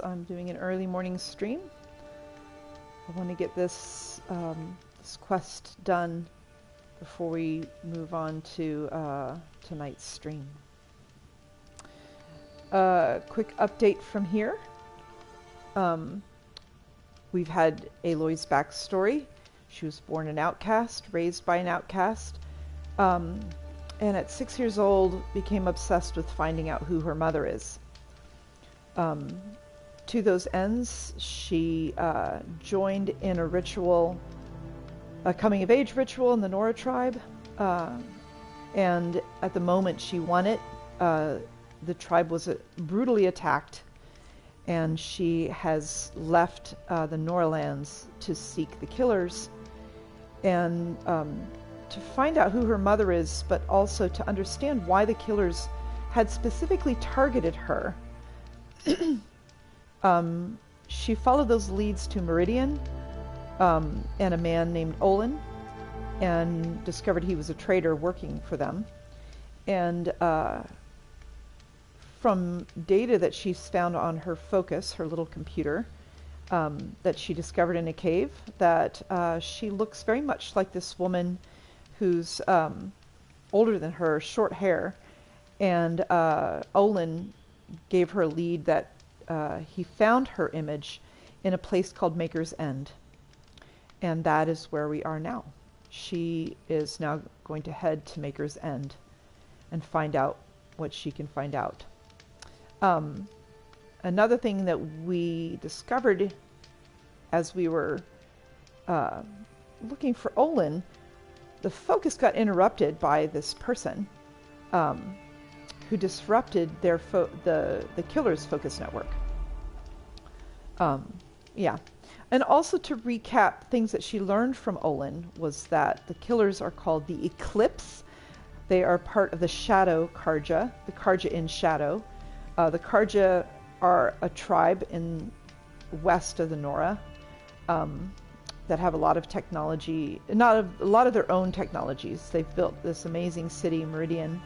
I'm doing an early morning stream. I want to get this this quest done before we move on to tonight's stream. Quick update from here. We've had Aloy's backstory. She was born an outcast, raised by an outcast, and at 6 years old became obsessed with finding out who her mother is. To those ends, she joined in a ritual, a coming-of-age ritual in the Nora tribe, and at the moment she won it, the tribe was brutally attacked, and she has left the Norlands to seek the killers, and to find out who her mother is, but also to understand why the killers had specifically targeted her. She followed those leads to Meridian and a man named Olin, and discovered he was a traitor working for them. And from data that she's found on her Focus, her little computer, that she discovered in a cave, that she looks very much like this woman who's older than her, short hair, and Olin gave her a lead that he found her image in a place called Maker's End. And that is where we are now. She is now going to head to Maker's End and find out what she can find out. Another thing that we discovered as we were looking for Olin, the focus got interrupted by this person who disrupted their the killer's focus network. Yeah. And also to recap, things that she learned from Olin was that the killers are called the Eclipse. They are part of the Shadow Karja, the Karja in Shadow. The Karja are a tribe in west of the Nora that have a lot of technology, a lot of their own technologies. They've built this amazing city, Meridian.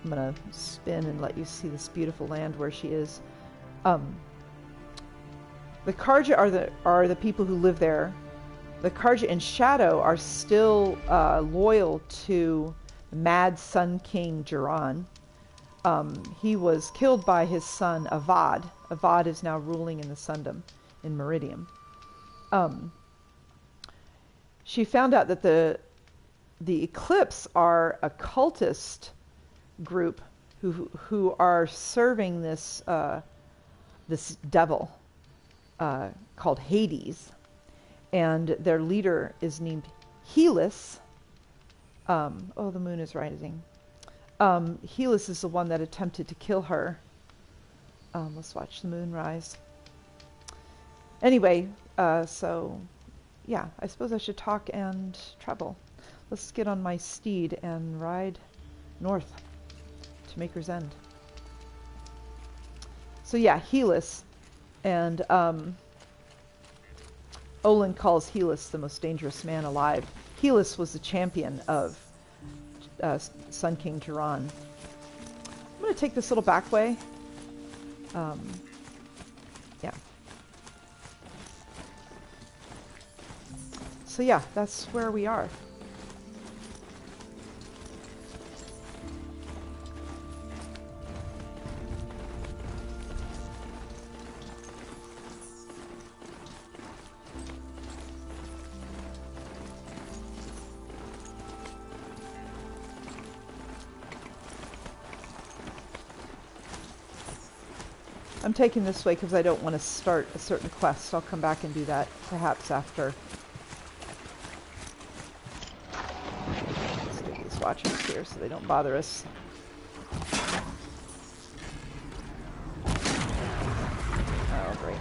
I'm going to spin and let you see this beautiful land where she is. The Karja are the people who live there. The Karja in Shadow are still loyal to Mad Sun King Jiran. He was killed by his son Avad. Avad is now ruling in the Sundom in Meridian. She found out that the Eclipse are a cultist group who are serving this this devil called Hades, and their leader is named Helis. Oh, the moon is rising. Helis is the one that attempted to kill her. Let's watch the moon rise. Anyway, so yeah, I suppose I should talk and travel. Let's get on my steed and ride north to Maker's End. So yeah, Helis, and Olin calls Helis the most dangerous man alive. Helis was the champion of Sun King Jiran. I'm going to take this little back way. Yeah. So yeah, that's where we are. I'm taking this way because I don't want to start a certain quest. I'll come back and do that perhaps after. Let's do these watchers here so they don't bother us. Oh, great.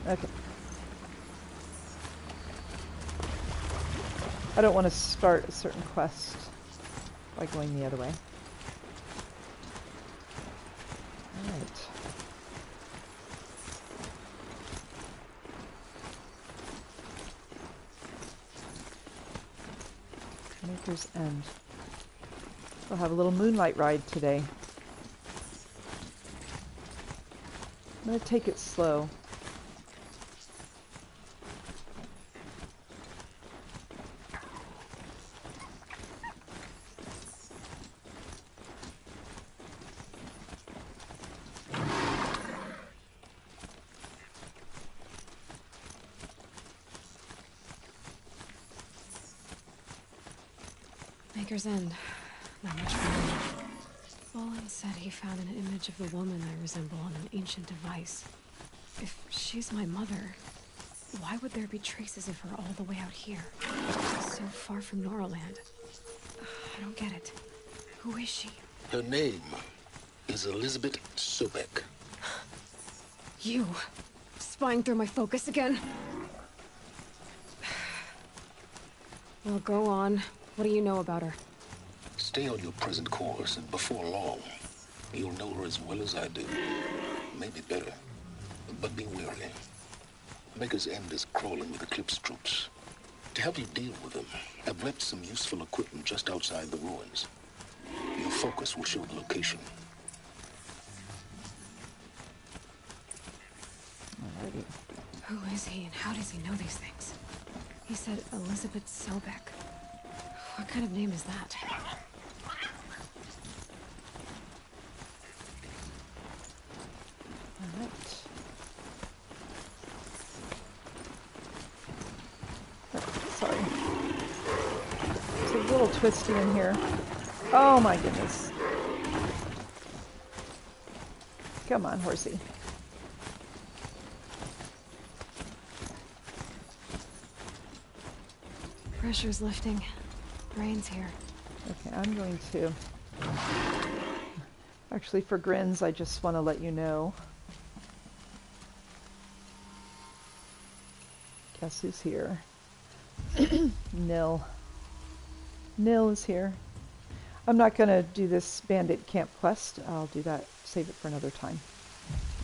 Okay. I don't want to start a certain quest by going the other way. Alright. Maker's End. We'll have a little moonlight ride today. I'm going to take it slow. Maker's End. Not much fun. Olin said he found an image of the woman I resemble on an ancient device. If she's my mother, why would there be traces of her all the way out here? So far from Norland. I don't get it. Who is she? Her name is Elizabeth Sobek. You! Spying through my focus again? Well, go on. What do you know about her? Stay on your present course, and before long, you'll know her as well as I do. Maybe better. But be wary. Maker's End is crawling with Eclipse troops. To help you deal with them, I've left some useful equipment just outside the ruins. Your focus will show the location. Alrighty. Who is he and how does he know these things? He said Elizabeth Sobek. What kind of name is that? Alright. Oh, sorry. It's a little twisty in here. Oh my goodness. Come on, horsey. Pressure's lifting. Rain's here. Okay, I'm going to... Actually, for grins, I just want to let you know. Guess who's here? Nil. Nil is here. I'm not going to do this bandit camp quest. I'll do that, save it for another time.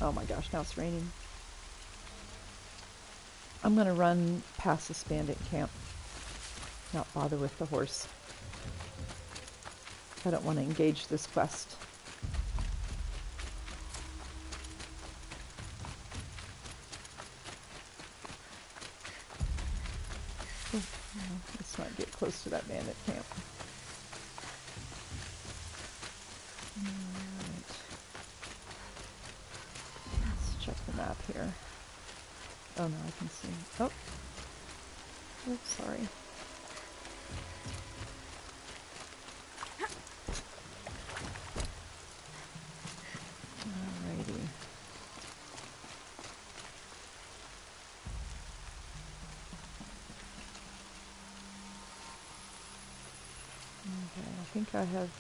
Oh my gosh, now it's raining. I'm going to run past this bandit camp. Not bother with the horse. I don't want to engage this quest. Oh, no, let's not get close to that bandit camp. Alright. Let's check the map here. Oh no, I can see. Oh. Oops, sorry. I think I have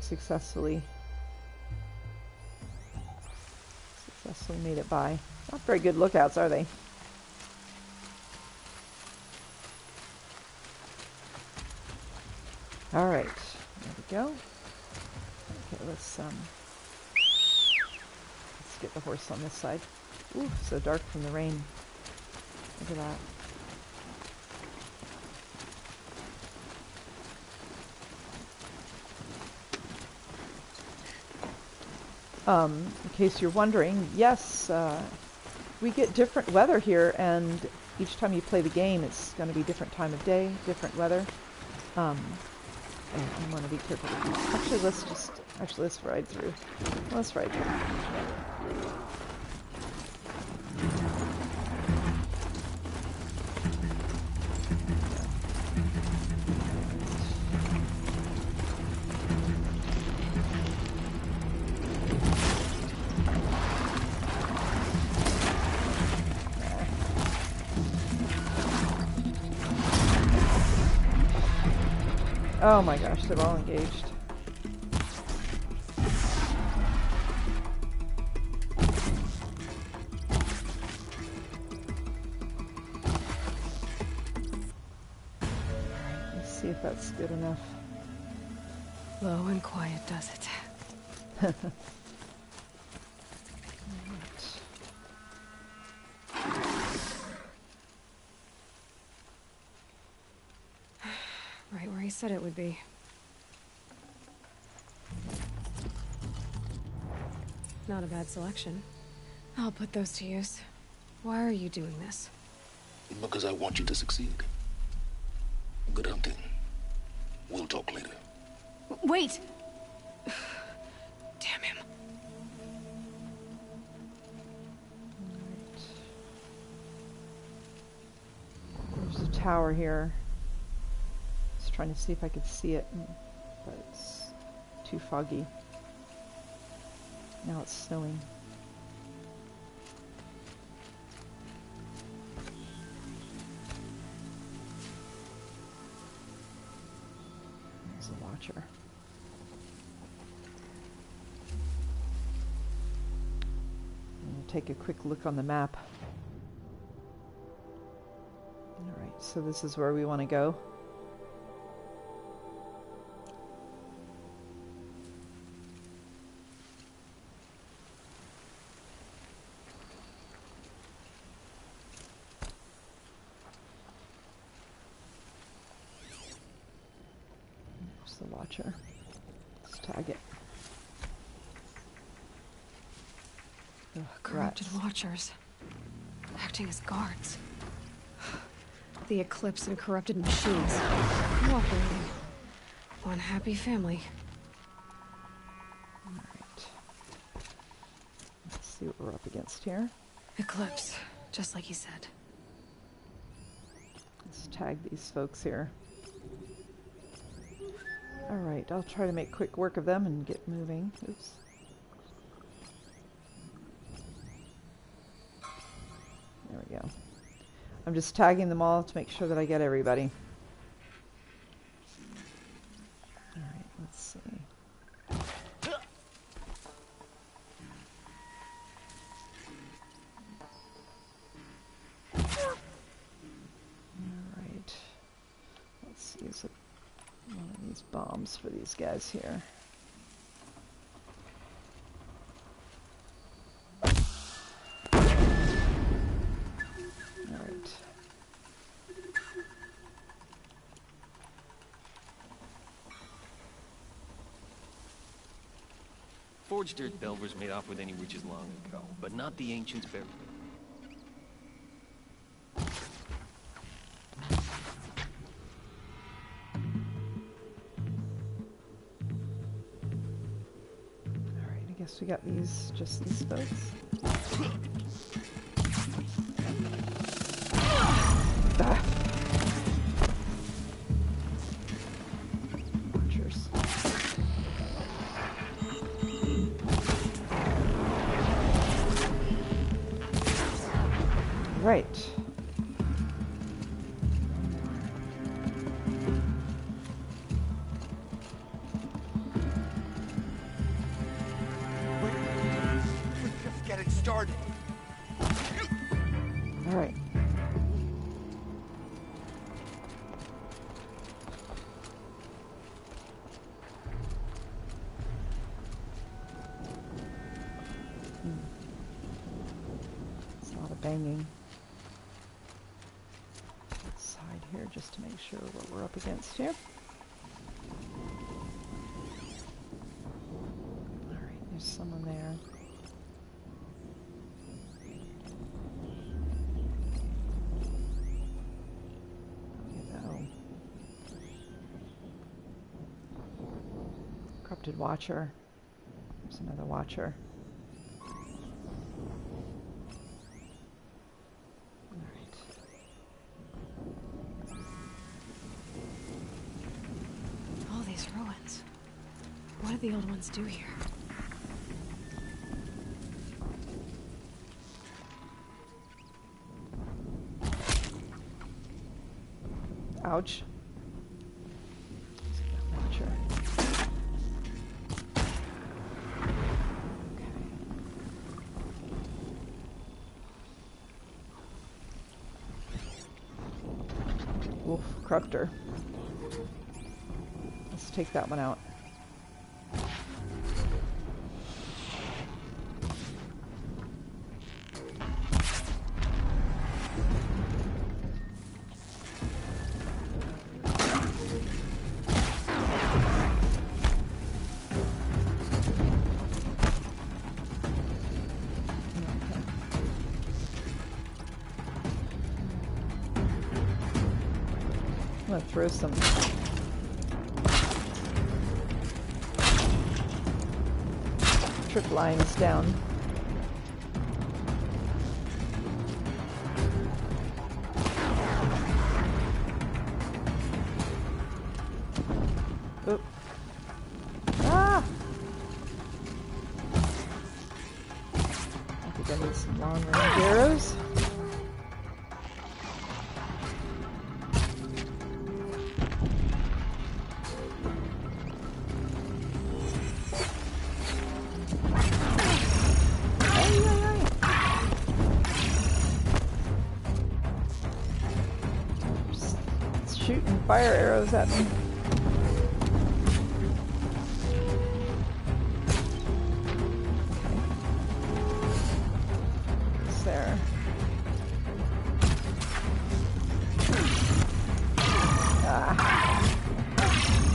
successfully made it by. Not very good lookouts, are they? All right, there we go. Okay, let's get the horse on this side. Ooh, so dark from the rain. Look at that. In case you're wondering, yes, we get different weather here, and each time you play the game, it's going to be different time of day, different weather. And I want to be careful. Actually, let's ride through. Let's ride through. Oh my gosh, they're all engaged. Let's see if that's good enough. Low and quiet does it. he said it would be. Not a bad selection. I'll put those to use. Why are you doing this? Because I want you to succeed. Good hunting. We'll talk later. Wait! Damn him. There's a tower here. Just trying to see if I could see it, but it's too foggy. Now it's snowing. There's a watcher. I'm going to take a quick look on the map. Alright, so this is where we want to go. There's the watcher. Let's tag it. Ugh, Corrupted rats. watchers. Acting as guards. The Eclipse and corrupted machines. Cooperating. One happy family. Alright. Let's see what we're up against here. Eclipse, just like he said. Let's tag these folks here. Alright, I'll try to make quick work of them and get moving. Oops. There we go. I'm just tagging them all to make sure that I get everybody. Alright, let's see. Alright. Let's use one of these bombs for these guys here. Alright. Forged Earth Delvers made off with any witches long ago, but not the ancients buried them. Alright, I guess we got these, just these folks. Ah. Watchers. Right. We're just getting started. All right. It's a lot of banging. Let's hide here just to make sure what we're up against here. All right, there's someone there. Corrupted watcher. There's another watcher. Alright. All these ruins. What did the old ones do here? Ouch. Watcher. Wolf Corruptor. Let's take that one out. I'm gonna throw some trip lines down. Oop. Ah! I think I need some long range arrows. Shooting fire arrows at me. There. Ah.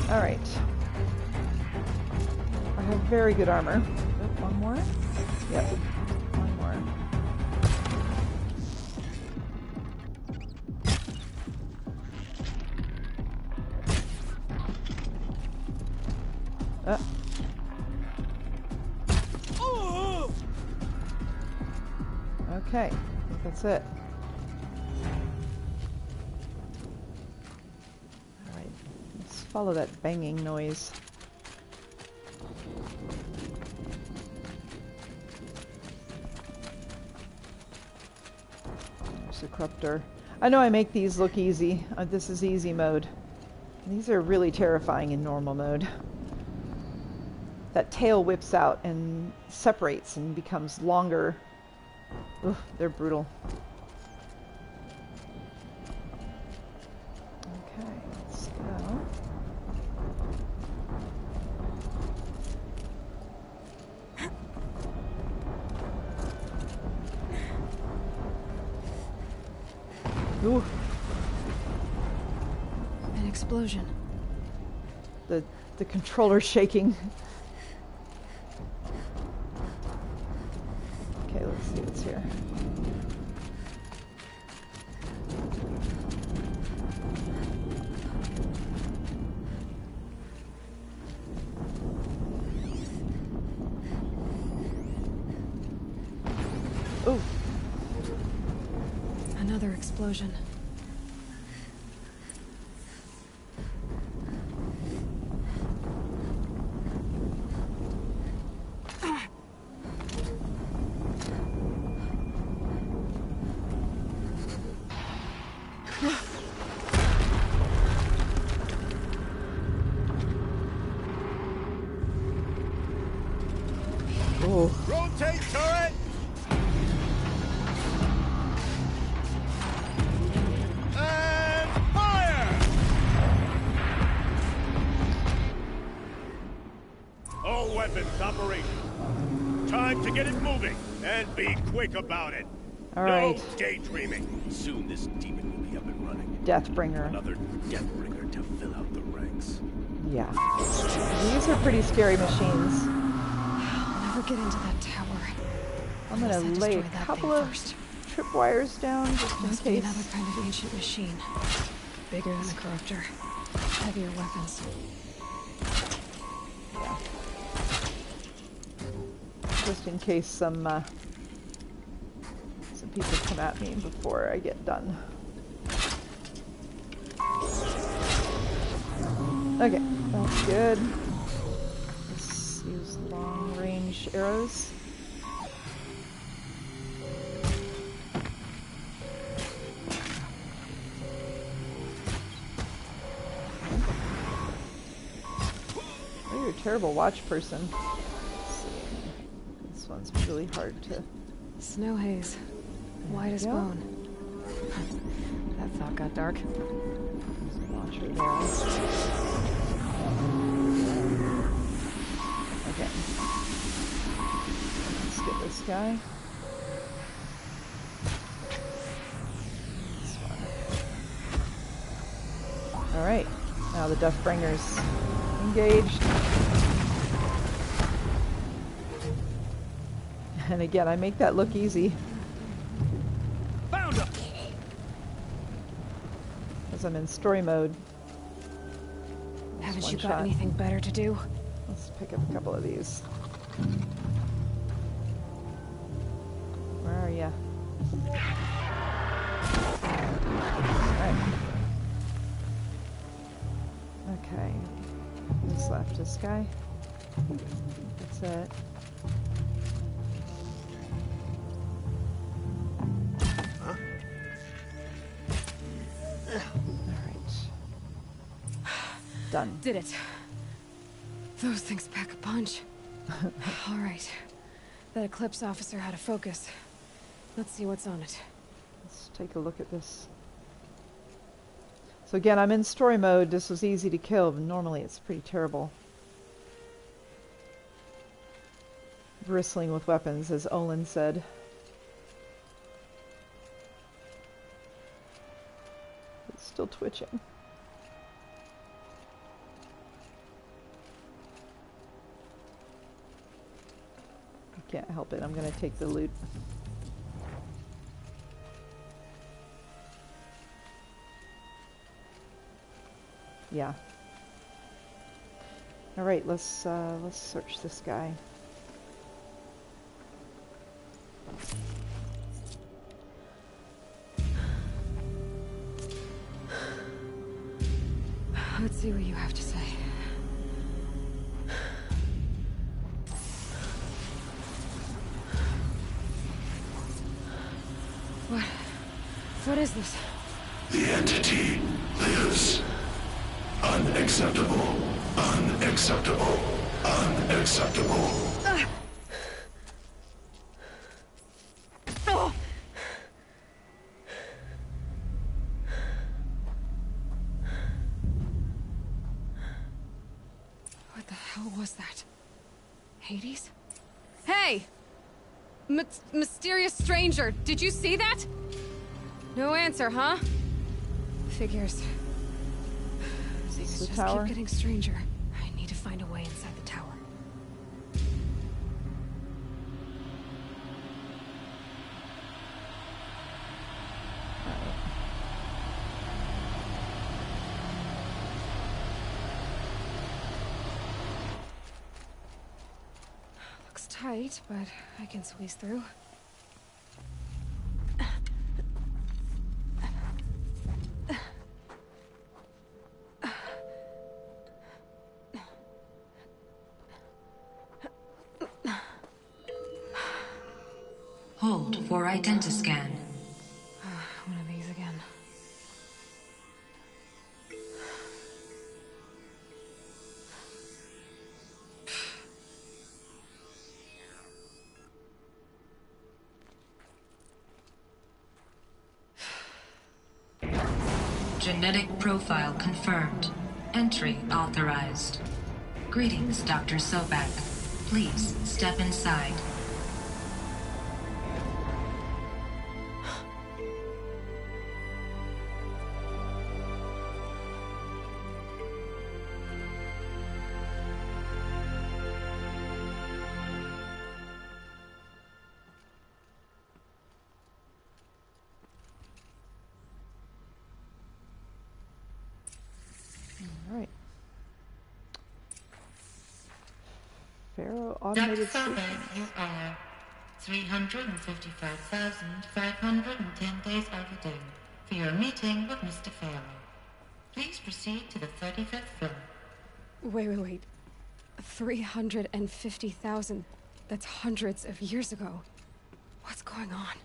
All right. I have very good armor. Oh, one more? Yep. One more. Okay, I think that's it. Alright, let's follow that banging noise. There's the corruptor. I know I make these look easy. This is easy mode. These are really terrifying in normal mode. That tail whips out and separates and becomes longer. Oof, they're brutal. Okay, let's go. Ooh. An explosion. The controller's shaking. Okay, let's see what's here. Ooh. Another explosion. Rotate turret! And fire! All weapons operational. Time to get it moving, and be quick about it. All right. No daydreaming. Soon this demon will be up and running. Deathbringer. Another Deathbringer to fill out the ranks. Yeah. These are pretty scary machines. I'll never get into that tower. I'm gonna lay a couple of tripwires down just in Must case. be another kind of ancient machine. Bigger than a corruptor. Heavier weapons. Yeah. Just in case some people come at me before I get done. Okay, that's good. Let's use long range arrows. Oh, you're a terrible watch person. Let's see. This one's really hard to... Snow haze. White as Yeah. bone. That thought got dark. Watcher there. Okay. Let's get this guy. This one. Alright. Now the Deathbringer's engaged. And again, I make that look easy. Found him! because I'm in story mode. Haven't One you got shot. anything better to do? Let's pick up a couple of these. Where are ya? Alright. Okay. Who's left? This guy? That's it. Done. Did it. Those things pack a punch. All right. That Eclipse officer had a focus. Let's see what's on it. Let's take a look at this. So again, I'm in story mode. This was easy to kill, but normally it's pretty terrible. Bristling with weapons, as Olin said. It's still twitching. Can't help it. I'm going to take the loot. Yeah. All right, let's search this guy. Let's see what you have to say. What is this? The entity lives. Unacceptable. Unacceptable. Unacceptable. Oh. What the hell was that? Hades? Hey! Mysterious stranger, did you see that? No answer, huh? Figures. Things The just tower? keep getting stranger. I need to find a way inside the tower. Looks tight, but I can squeeze through. Hold for identiscan. One of these again. Genetic profile confirmed. Entry authorized. Greetings, Dr. Sobak. Please step inside. Alright. Faro automated Dr. station. Sobek, you are 355,510 days overdue for your meeting with Mr. Faro. Please proceed to the 35th floor. Wait. 350,000. That's hundreds of years ago. What's going on?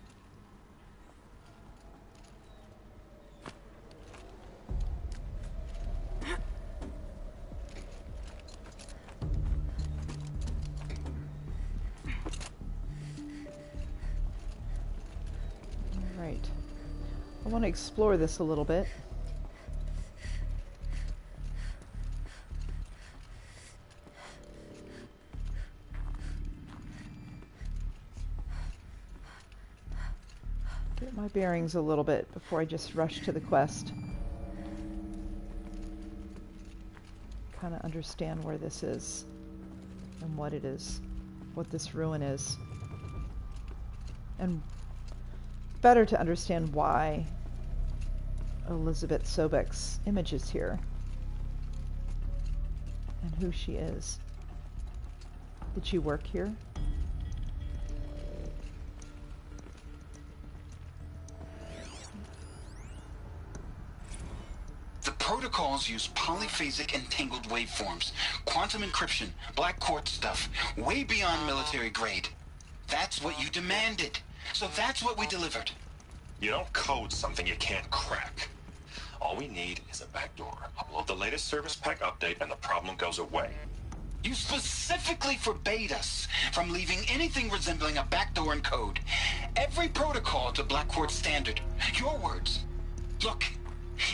Right. I want to explore this a little bit. Get my bearings a little bit before I just rush to the quest. Kind of understand where this is and what it is, what this ruin is. And better to understand why Elizabeth Sobek's images here. And who she is. Did she work here? The protocols use polyphasic entangled waveforms, quantum encryption, black quartz stuff, way beyond military grade. That's what you demanded. So that's what we delivered. You don't code something you can't crack. All we need is a backdoor. Upload the latest service pack update and the problem goes away. You specifically forbade us from leaving anything resembling a backdoor in code. Every protocol to Black Quartz standard. Your words. Look,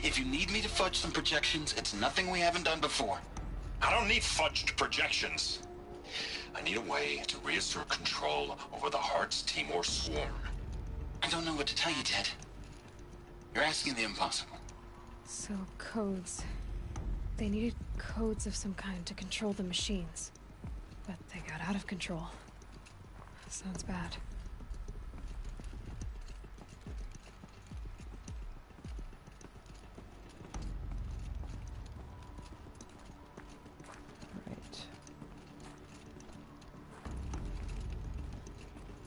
if you need me to fudge some projections, it's nothing we haven't done before. I don't need fudged projections. I need a way to reassert control over the Heart's Timor swarm. I don't know what to tell you, Ted. You're asking the impossible. So, codes. They needed codes of some kind to control the machines. But they got out of control. Sounds bad. Right.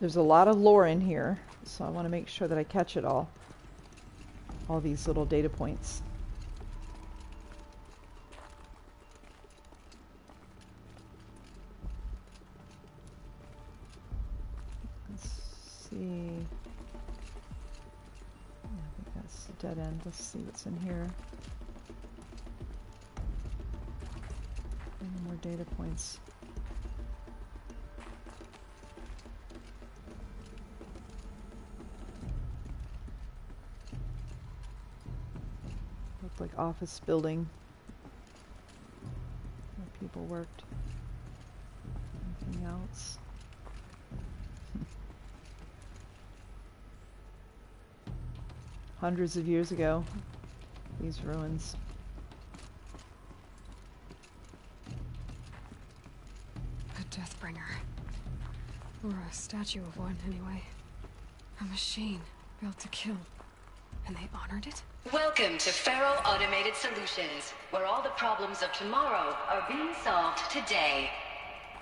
There's a lot of lore in here, so I want to make sure that I catch it all. All these little data points. See. Yeah, I think that's a dead end. Let's see what's in here. Any more data points. Looked like office building where people worked. Anything else? Hundreds of years ago, these ruins. A Deathbringer. Or a statue of one, anyway. A machine built to kill. And they honored it? Welcome to Faro Automated Solutions, where all the problems of tomorrow are being solved today.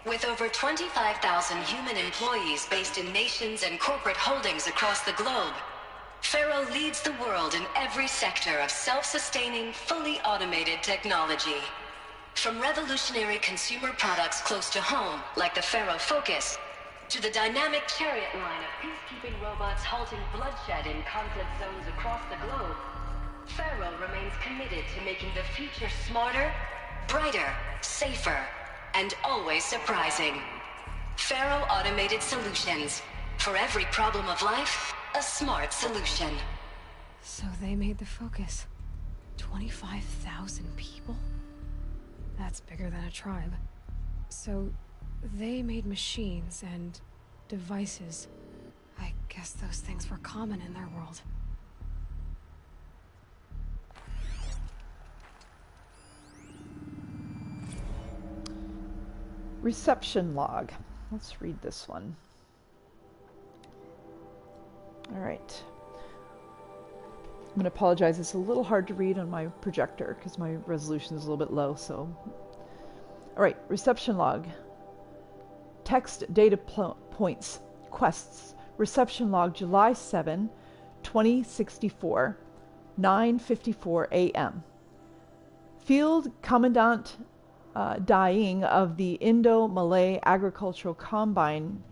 With over 25,000 human employees based in nations and corporate holdings across the globe, Faro leads the world in every sector of self-sustaining, fully automated technology. From revolutionary consumer products close to home, like the Faro Focus, to the dynamic chariot line of peacekeeping robots halting bloodshed in conflict zones across the globe, Faro remains committed to making the future smarter, brighter, safer, and always surprising. Faro Automated Solutions. For every problem of life, a smart solution. So they made the Focus. 25,000 people? That's bigger than a tribe. So they made machines and devices. I guess those things were common in their world. Reception log. Let's read this one. All right. I'm going to apologize. It's a little hard to read on my projector because my resolution is a little bit low. So, all right. Reception log. Text data points. Quests. Reception log July 7, 2064, 9:54 a.m. Field Commandant Dying of the Indo-Malay Agricultural Combine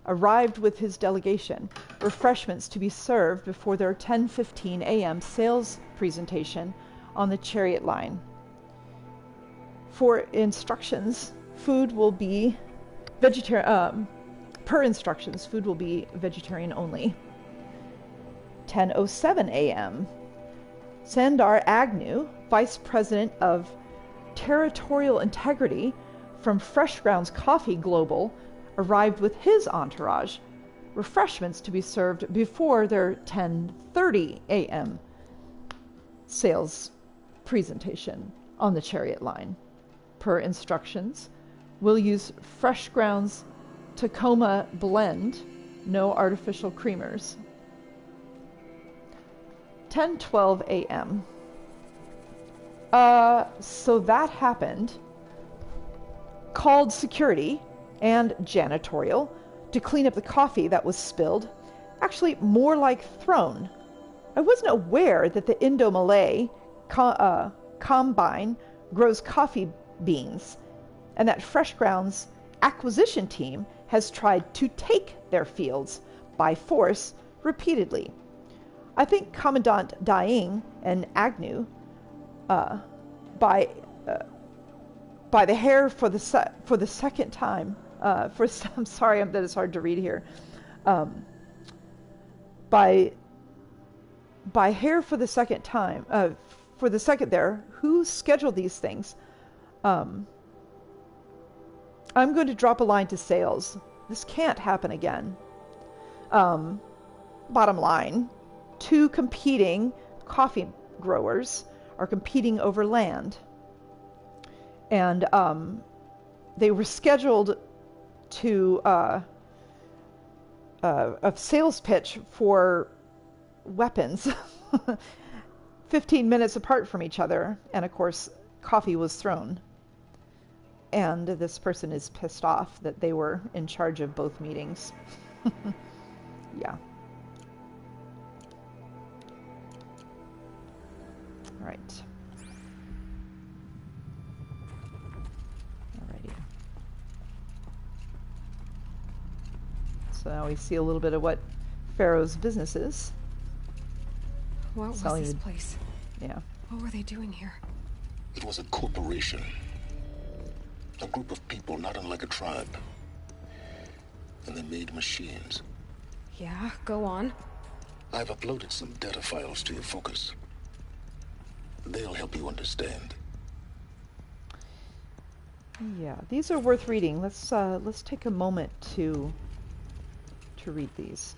arrived with his delegation. Refreshments to be served before their 10:15 a.m. sales presentation on the chariot line. For instructions, food will be vegetarian. Per instructions, food will be vegetarian only. 10:07 a.m. Sandar Agnew, Vice President of Territorial Integrity from Fresh Grounds Coffee Global, arrived with his entourage. Refreshments to be served before their 10:30 a.m. sales presentation on the chariot line. Per instructions, we'll use Fresh Grounds Tacoma blend, no artificial creamers. 10:12 a.m. So that happened. Called security and janitorial to clean up the coffee that was spilled. Actually, more like thrown. I wasn't aware that the Indo-Malay combine grows coffee beans, and that Fresh Grounds acquisition team has tried to take their fields by force repeatedly. I think Commandant Daing and Agnew, by the hair for the second time. I'm sorry, that is hard to read here. By hair for the second time. For the second there, who scheduled these things? I'm going to drop a line to sales. This can't happen again. Bottom line, two competing coffee growers are competing over land. And they were scheduled to a sales pitch for weapons 15 minutes apart from each other, and of course coffee was thrown, and this person is pissed off that they were in charge of both meetings. Yeah. All right. Alrighty. So now we see a little bit of what Faro's business is. What was this place? Yeah. What were they doing here? It was a corporation. A group of people not unlike a tribe. And they made machines. Yeah, go on. I've uploaded some data files to your focus. They'll help you understand. Yeah, these are worth reading. Let's take a moment to read these.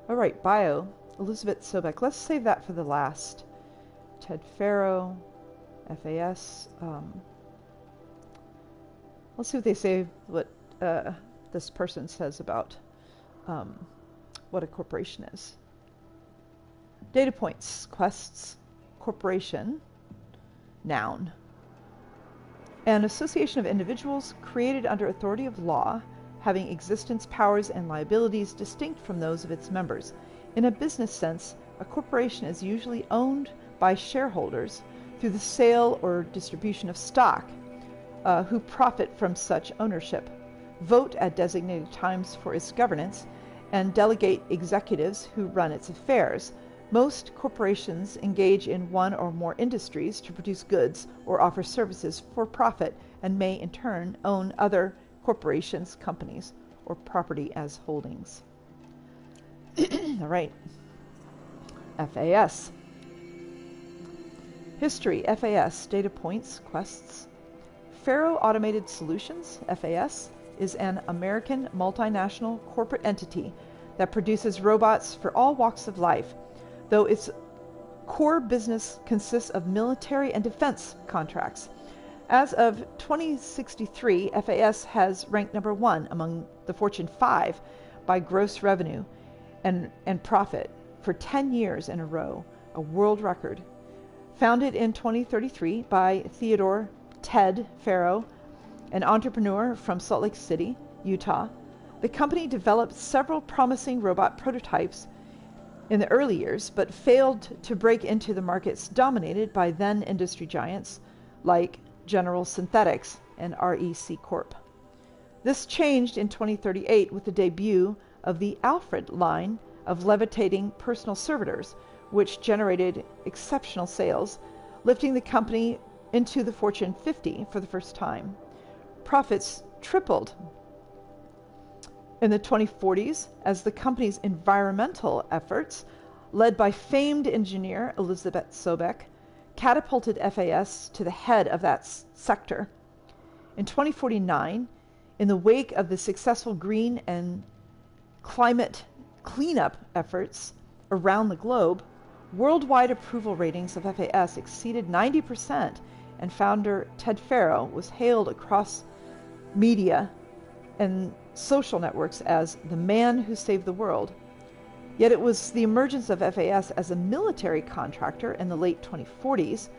All right, bio. Elizabeth Sobek. Let's save that for the last. Ted Faro, FAS. Let's see what they say, what this person says about what a corporation is. Data points, quests, corporation, noun. An association of individuals created under authority of law, having existence, powers, and liabilities distinct from those of its members. In a business sense, a corporation is usually owned by shareholders through the sale or distribution of stock, who profit from such ownership, vote at designated times for its governance, and delegate executives who run its affairs. Most corporations engage in one or more industries to produce goods or offer services for profit, and may in turn own other corporations, companies, or property as holdings. All right. FAS. History, FAS, data points, quests. Faro Automated Solutions, FAS, is an American multinational corporate entity that produces robots for all walks of life, though its core business consists of military and defense contracts. As of 2063, FAS has ranked number 1 among the Fortune 5 by gross revenue and profit for 10 years in a row, a world record. Founded in 2033 by Theodore Ted Faro, an entrepreneur from Salt Lake City, Utah, the company developed several promising robot prototypes in the early years, but failed to break into the markets dominated by then industry giants like General Synthetics and REC Corp. This changed in 2038 with the debut of the Alfred line of levitating personal servitors, which generated exceptional sales, lifting the company into the Fortune 50 for the first time. Profits tripled in the 2040s as the company's environmental efforts, led by famed engineer Elizabeth Sobek, catapulted FAS to the head of that sector. In 2049, in the wake of the successful green and climate cleanup efforts around the globe, Worldwide approval ratings of FAS exceeded 90%, and founder Ted Faro was hailed across media and social networks as the man who saved the world. Yet it was the emergence of FAS as a military contractor in the late 2040s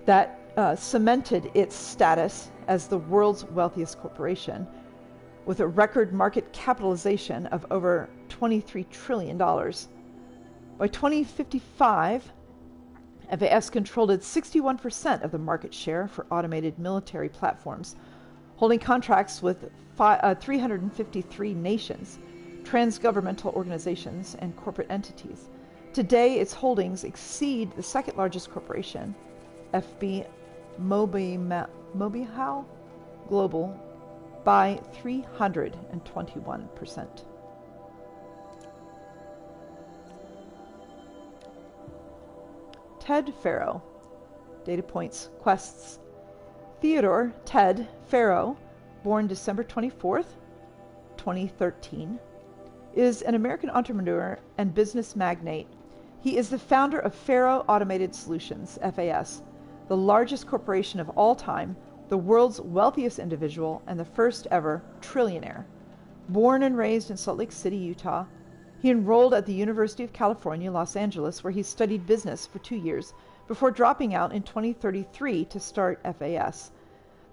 that cemented its status as the world's wealthiest corporation, with a record market capitalization of over $23 trillion. By 2055, FAS controlled 61% of the market share for automated military platforms, holding contracts with 353 nations, transgovernmental organizations, and corporate entities. Today, its holdings exceed the second largest corporation, FB Mobihal Global, by 321%. Ted Faro. Data points, quests. Theodore Ted Faro, born December 24th, 2013, is an American entrepreneur and business magnate. He is the founder of Faro Automated Solutions, FAS, the largest corporation of all time, the world's wealthiest individual, and the first ever trillionaire. Born and raised in Salt Lake City, Utah, he enrolled at the University of California, Los Angeles, where he studied business for 2 years before dropping out in 2033 to start FAS.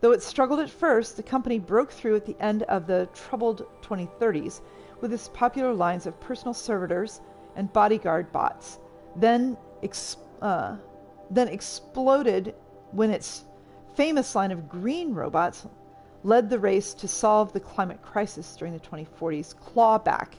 Though it struggled at first, the company broke through at the end of the troubled 2030s with its popular lines of personal servitors and bodyguard bots, then exploded when its famous line of green robots led the race to solve the climate crisis during the 2040s clawback.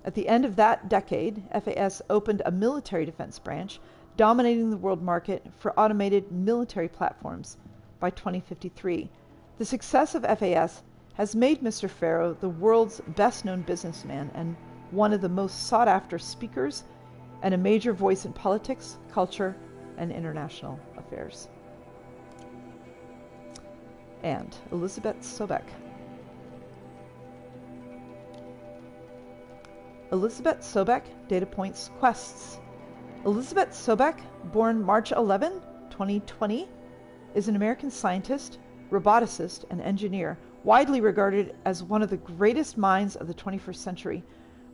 At the end of that decade, FAS opened a military defense branch, dominating the world market for automated military platforms by 2053. The success of FAS has made Mr. Faro the world's best-known businessman and one of the most sought-after speakers and a major voice in politics, culture, and international affairs. And Elizabeth Sobek. Elizabeth Sobek, data points, quests. Elizabeth Sobek, born March 11, 2020, is an American scientist, roboticist, and engineer, widely regarded as one of the greatest minds of the 21st century.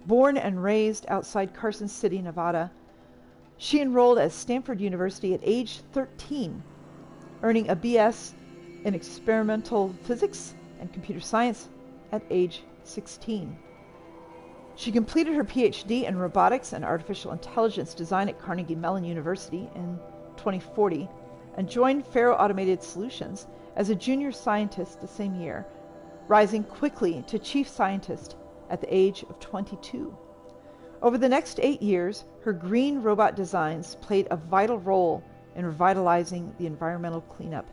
Born and raised outside Carson City, Nevada, she enrolled at Stanford University at age 13, earning a BS in experimental physics and computer science at age 16. She completed her PhD in robotics and artificial intelligence design at Carnegie Mellon University in 2040 and joined Faro Automated Solutions as a junior scientist the same year, rising quickly to chief scientist at the age of 22. Over the next 8 years, her green robot designs played a vital role in revitalizing the environmental cleanup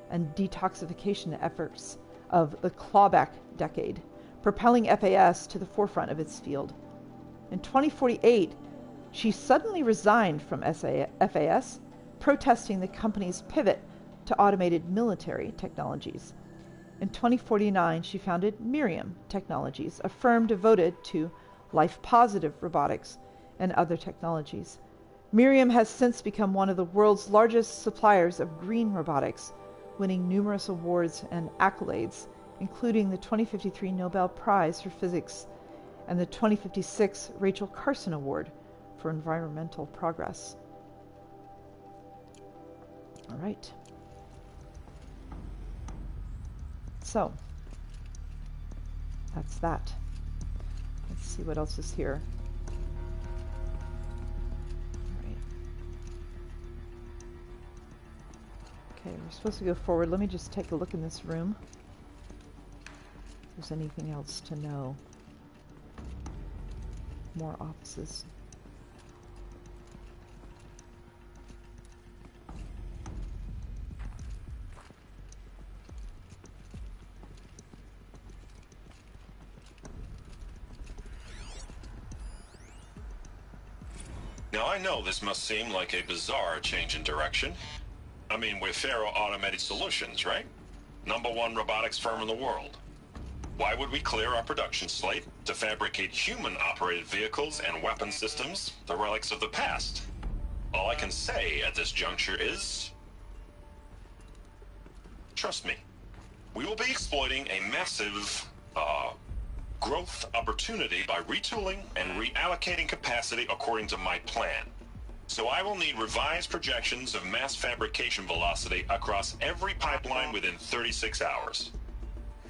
and detoxification efforts of the clawback decade, propelling FAS to the forefront of its field. In 2048, she suddenly resigned from FAS, protesting the company's pivot to automated military technologies. In 2049, she founded Miriam Technologies, a firm devoted to life-positive robotics and other technologies. Miriam has since become one of the world's largest suppliers of green robotics, winning numerous awards and accolades, including the 2053 Nobel Prize for Physics and the 2056 Rachel Carson Award for Environmental Progress. All right. So, that's that. Let's see what else is here. All right. Okay, we're supposed to go forward. Let me just take a look in this room. If there's anything else to know. More offices. Now, I know this must seem like a bizarre change in direction. I mean, we're Faro Automated Solutions, right? #1 robotics firm in the world. Why would we clear our production slate to fabricate human-operated vehicles and weapon systems, the relics of the past? All I can say at this juncture is... trust me. We will be exploiting a massive, growth opportunity by retooling and reallocating capacity according to my plan. So I will need revised projections of mass fabrication velocity across every pipeline within 36 hours.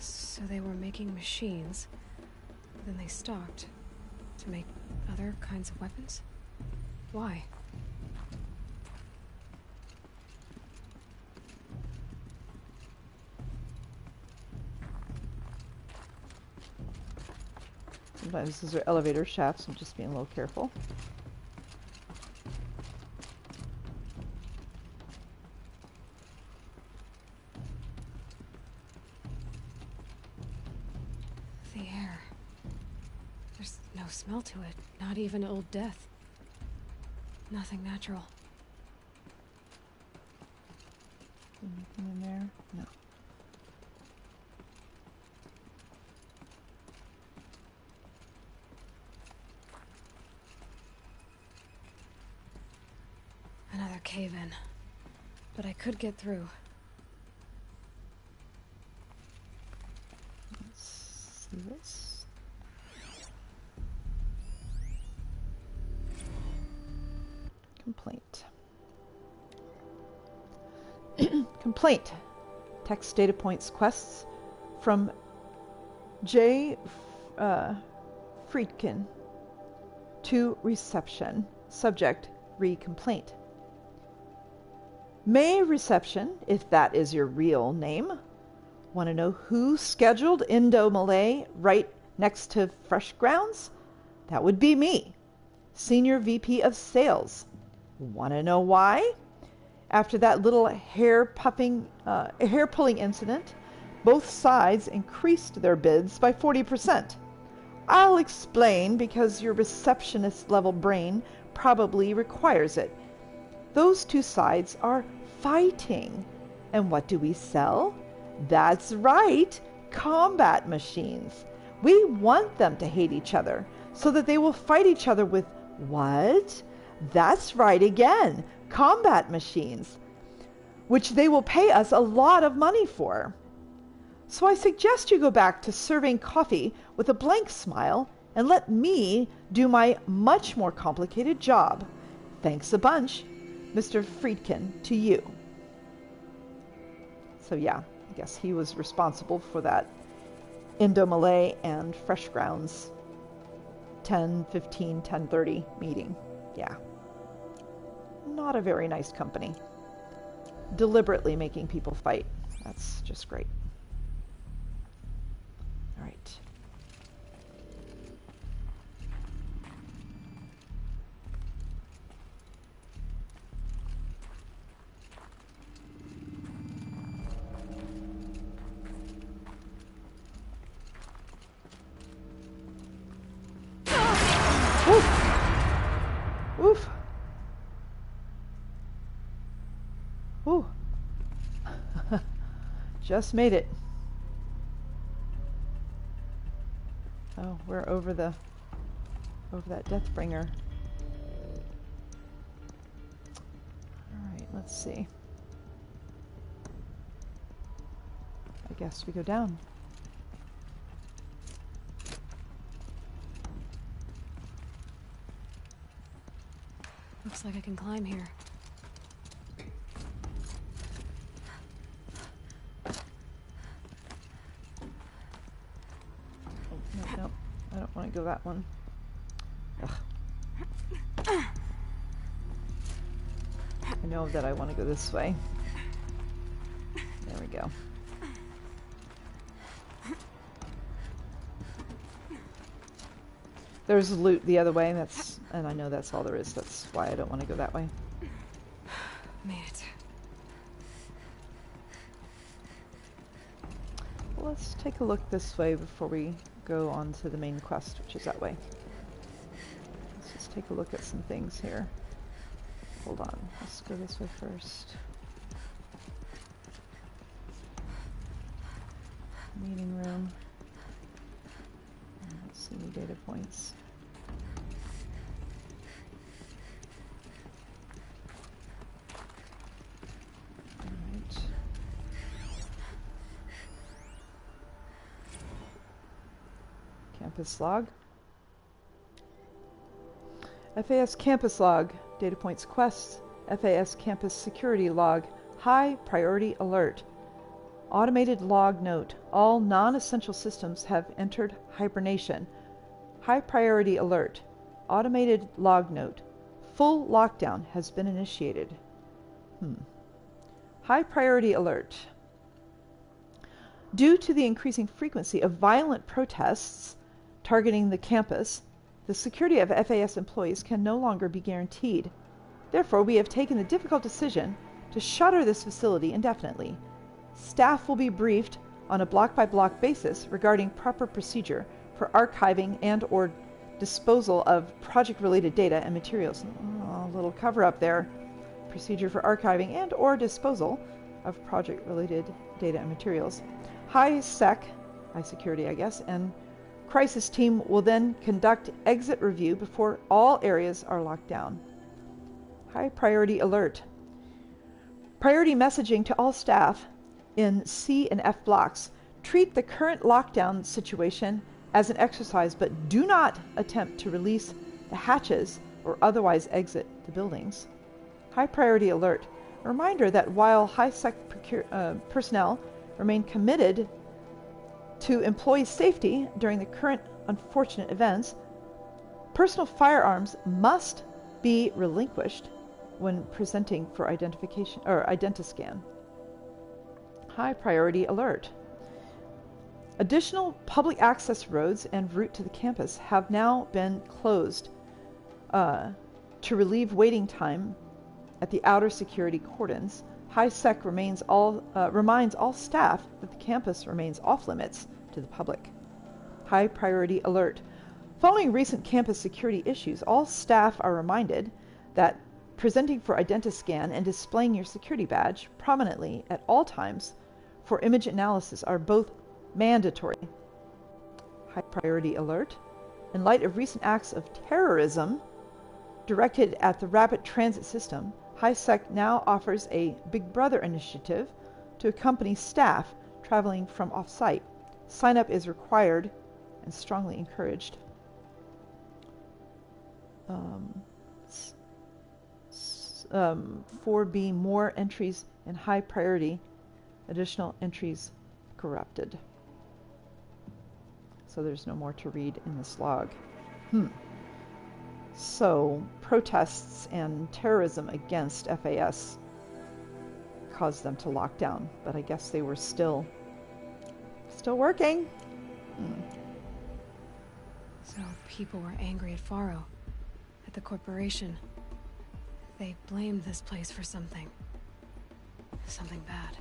So they were making machines, then they stopped to make other kinds of weapons? Why? Sometimes these are elevator shafts, I'm just being a little careful. The air. There's no smell to it, not even old death. Nothing natural. Anything in there? No. Another cave-in. But I could get through. Let's see this. Complaint. Complaint. Text data points quests from J. Friedkin to reception. Subject, re-complaint. May reception, if that is your real name. Want to know who scheduled Indo-Malay right next to Fresh Grounds? That would be me, Senior VP of Sales. Want to know why? After that little hair-pulling incident, both sides increased their bids by 40%. I'll explain because your receptionist-level brain probably requires it. Those two sides are fighting. And what do we sell? That's right, combat machines. We want them to hate each other so that they will fight each other with what? That's right again, combat machines, which they will pay us a lot of money for. So I suggest you go back to serving coffee with a blank smile and let me do my much more complicated job. Thanks a bunch, Mr. Friedkin, to you. So yeah, I guess he was responsible for that Indo-Malay and Fresh Grounds 10:15, 10:30 meeting. Yeah. Not a very nice company. Deliberately making people fight. That's just great. All right. Oof. Ooh. Just made it. Oh, we're over that Deathbringer. Alright, let's see. I guess we go down. Looks like I can climb here. Oh, no, I don't want to go that one. Ugh. I know that I want to go this way. There we go. There's loot the other way, and I know that's all there is. That's why I don't want to go that way. Made it. Well, let's take a look this way before we go on to the main quest, which is that way. Let's just take a look at some things here. Hold on, let's go this way first. Meeting room. data points. Alright. Campus log. FAS campus log. Data points quests. FAS campus security log. High priority alert. Automated log note. All non-essential systems have entered hibernation. High priority alert. Automated log note. Full lockdown has been initiated. High priority alert. Due to the increasing frequency of violent protests targeting the campus, the security of FAS employees can no longer be guaranteed. Therefore, we have taken the difficult decision to shutter this facility indefinitely. Staff will be briefed on a block-by-block basis regarding proper procedure for archiving and/or disposal of project-related data and materials. Oh, a little cover-up there. Procedure for archiving and/or disposal of project-related data and materials. High security, I guess, and crisis team will then conduct exit review before all areas are locked down. High priority alert. Priority messaging to all staff in C and F blocks. Treat the current lockdown situation as an exercise, but do not attempt to release the hatches or otherwise exit the buildings. High priority alert. A reminder that while high-sec personnel remain committed to employee safety during the current unfortunate events, personal firearms must be relinquished when presenting for identification or identiscan. High priority alert. Additional public access roads and route to the campus have now been closed to relieve waiting time at the outer security cordons. High-Sec reminds all staff that the campus remains off-limits to the public. High priority alert. Following recent campus security issues, all staff are reminded that presenting for identiscan and displaying your security badge prominently at all times for image analysis are both mandatory. High priority alert. In light of recent acts of terrorism directed at the rapid transit system, High-Sec now offers a Big Brother initiative to accompany staff traveling from off-site. Sign-up is required and strongly encouraged. 4B, more entries in high priority. Additional entries corrupted. So there's no more to read in this log. So, protests and terrorism against FAS caused them to lock down, but I guess they were still working. So people were angry at Faro, at the corporation. They blamed this place for something bad.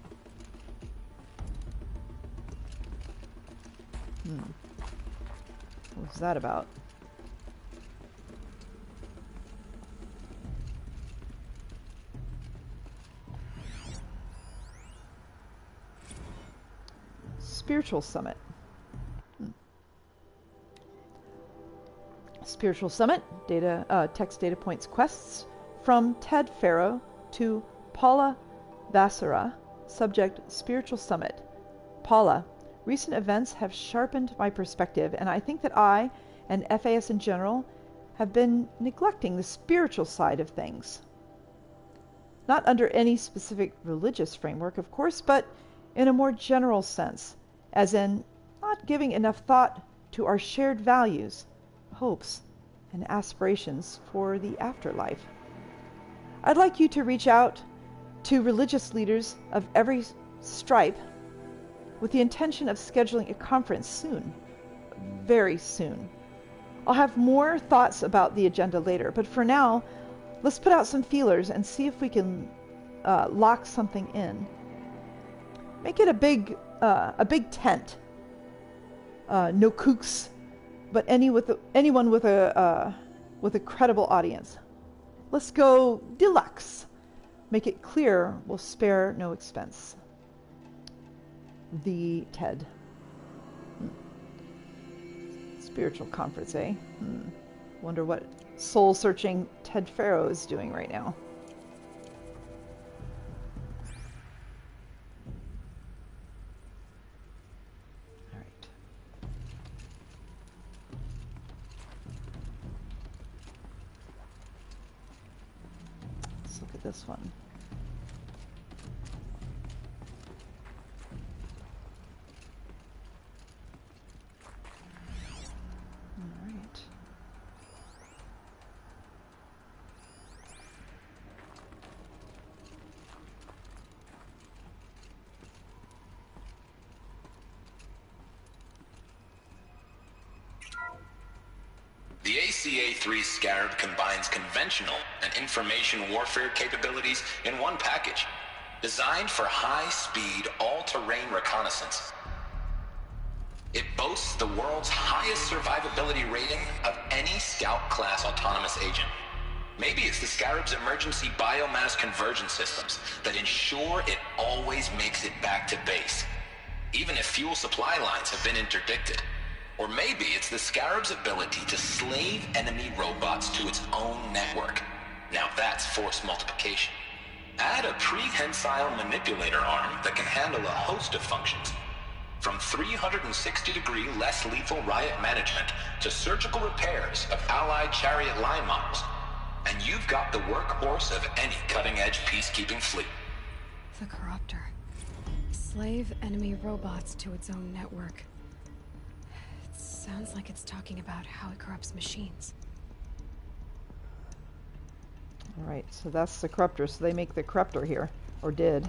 What was that about? Spiritual Summit. Spiritual Summit, text data points quests from Ted Faro to Paula Vassara. Subject, Spiritual Summit. Paula, recent events have sharpened my perspective, and I think that I, and FAS in general, have been neglecting the spiritual side of things. Not under any specific religious framework, of course, but in a more general sense, as in not giving enough thought to our shared values, hopes, and aspirations for the afterlife. I'd like you to reach out to religious leaders of every stripe with the intention of scheduling a conference soon, very soon. I'll have more thoughts about the agenda later, but for now, let's put out some feelers and see if we can lock something in. Make it a big tent. No kooks, but anyone with a credible audience. Let's go deluxe. Make it clear we'll spare no expense. The Ted. It's Spiritual conference, eh? Wonder what soul-searching Ted Faro is doing right now. All right. Let's look at this one. The ACA-3 Scarab combines conventional and information warfare capabilities in one package, designed for high-speed, all-terrain reconnaissance. It boasts the world's highest survivability rating of any Scout-class autonomous agent. Maybe it's the Scarab's emergency biomass conversion systems that ensure it always makes it back to base, even if fuel supply lines have been interdicted. Or maybe it's the Scarab's ability to slave enemy robots to its own network. Now that's force multiplication. Add a prehensile manipulator arm that can handle a host of functions, from 360-degree less lethal riot management to surgical repairs of Allied chariot line models, and you've got the workhorse of any cutting-edge peacekeeping fleet. The Corruptor. Slave enemy robots to its own network. Sounds like it's talking about how it corrupts machines. Alright, so that's the Corruptor. So they make the Corruptor here. Or did.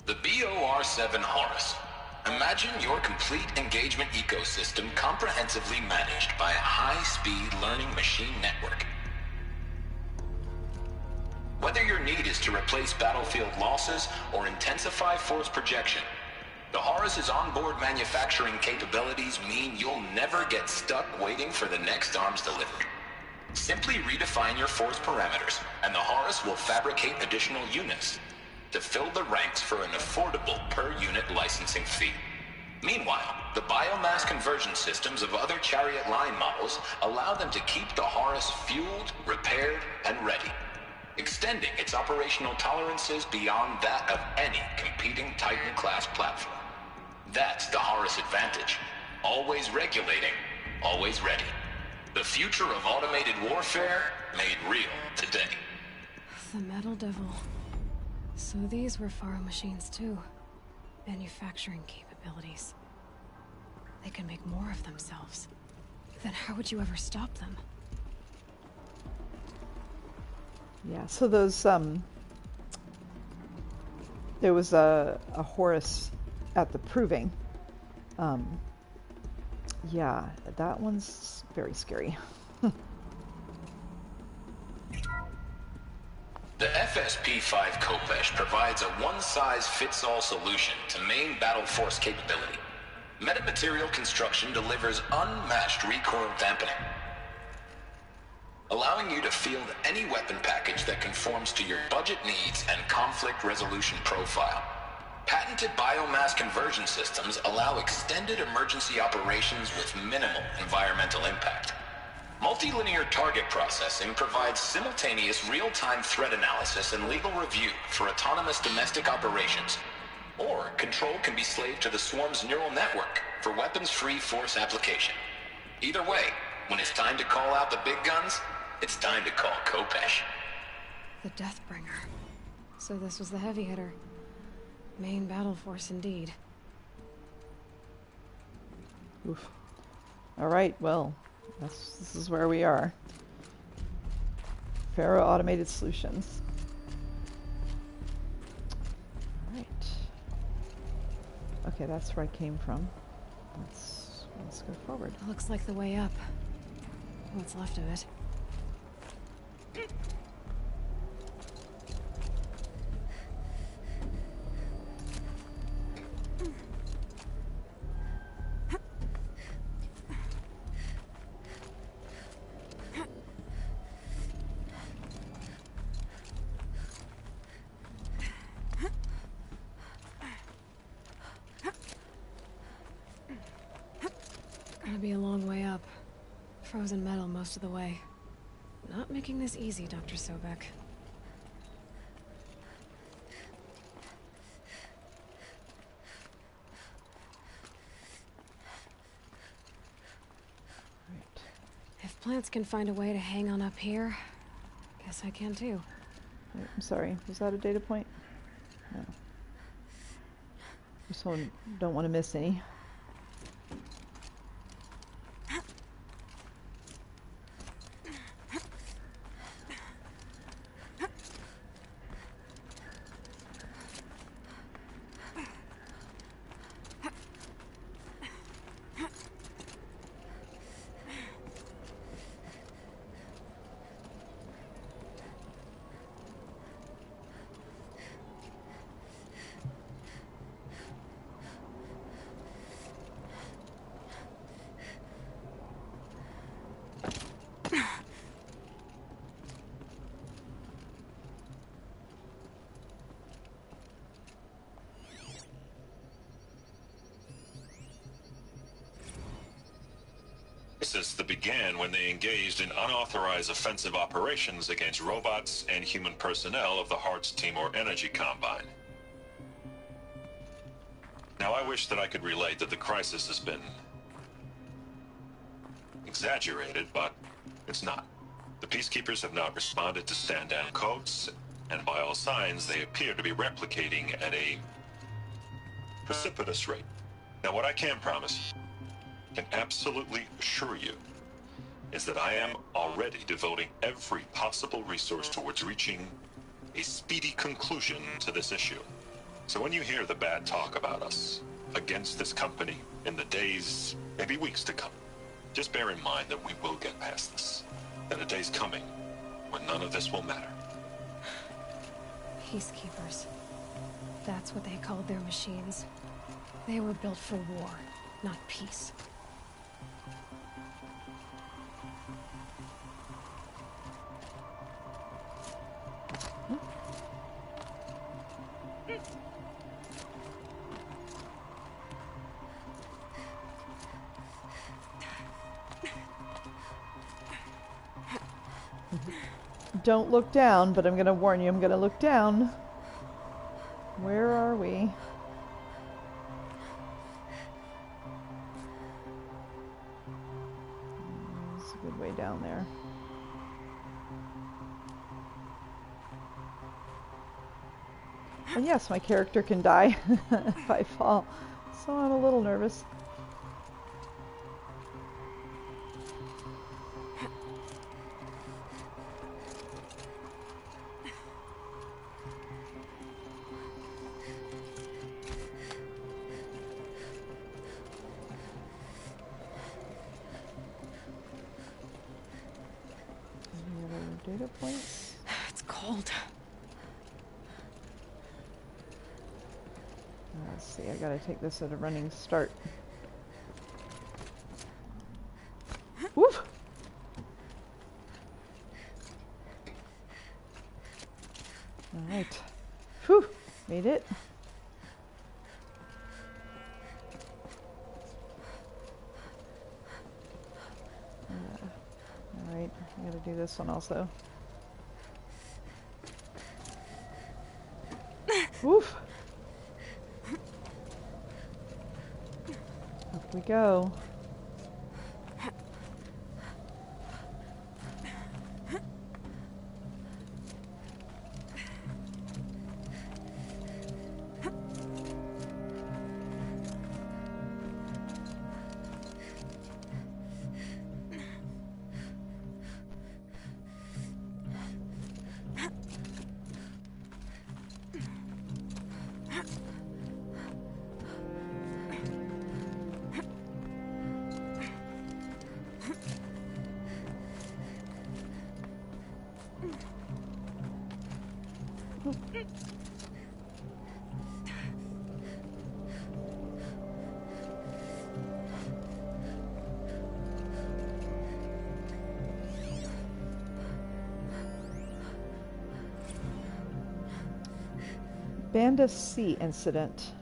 The BOR-7 Horus. Imagine your complete engagement ecosystem comprehensively managed by a high-speed learning machine network. Whether your need is to replace battlefield losses or intensify force projection, the Horus's onboard manufacturing capabilities mean you'll never get stuck waiting for the next arms delivery. Simply redefine your force parameters, and the Horus will fabricate additional units to fill the ranks for an affordable per-unit licensing fee. Meanwhile, the biomass conversion systems of other chariot line models allow them to keep the Horus fueled, repaired, and ready, extending its operational tolerances beyond that of any competing Titan-class platform. That's the Horus advantage. Always regulating, always ready. The future of automated warfare made real today. The Metal Devil. So these were Faro machines too. Manufacturing capabilities. They can make more of themselves. Then how would you ever stop them? Yeah, so those, there was a Horus at the Proving. Yeah, that one's very scary. The FSP-5 Khopesh provides a one-size-fits-all solution to main battle force capability. Metamaterial construction delivers unmatched recoil dampening, allowing you to field any weapon package that conforms to your budget needs and conflict resolution profile. Patented biomass conversion systems allow extended emergency operations with minimal environmental impact. Multilinear target processing provides simultaneous real-time threat analysis and legal review for autonomous domestic operations. Or control can be slaved to the swarm's neural network for weapons-free force application. Either way, when it's time to call out the big guns, it's time to call Khopesh. The Deathbringer. So this was the heavy hitter. Main battle force indeed. Oof. Alright, well, this is where we are. Faro Automated Solutions. Alright. Okay, that's where I came from. Let's go forward. Looks like the way up. What's left of it. Gonna be a long way up. Frozen metal most of the way. Not making this easy, Dr. Sobek. If plants can find a way to hang on up here, guess I can too. Wait, I'm sorry, was that a data point? No. Just don't want to miss any. That began when they engaged in unauthorized offensive operations against robots and human personnel of the Hearts Timor Energy Combine. Now, I wish that I could relate that the crisis has been exaggerated, but it's not. The Peacekeepers have not responded to stand-down codes, and by all signs, they appear to be replicating at a precipitous rate. Now, what I can promise, can absolutely assure you, is that I am already devoting every possible resource towards reaching a speedy conclusion to this issue. So when you hear the bad talk about us against this company in the days, maybe weeks to come, just bear in mind that we will get past this. That a day's coming when none of this will matter. Peacekeepers. That's what they called their machines. They were built for war, not peace. Don't look down, but I'm going to warn you, I'm going to look down. Where are we? It's a good way down there. And yes, my character can die if I fall, so I'm a little nervous. Data points. It's cold. Let's see, I gotta take this at a running start. Woof! Alright. Whew! Made it. Alright, I gotta do this one also. Woof! Up we go. Banda C incident.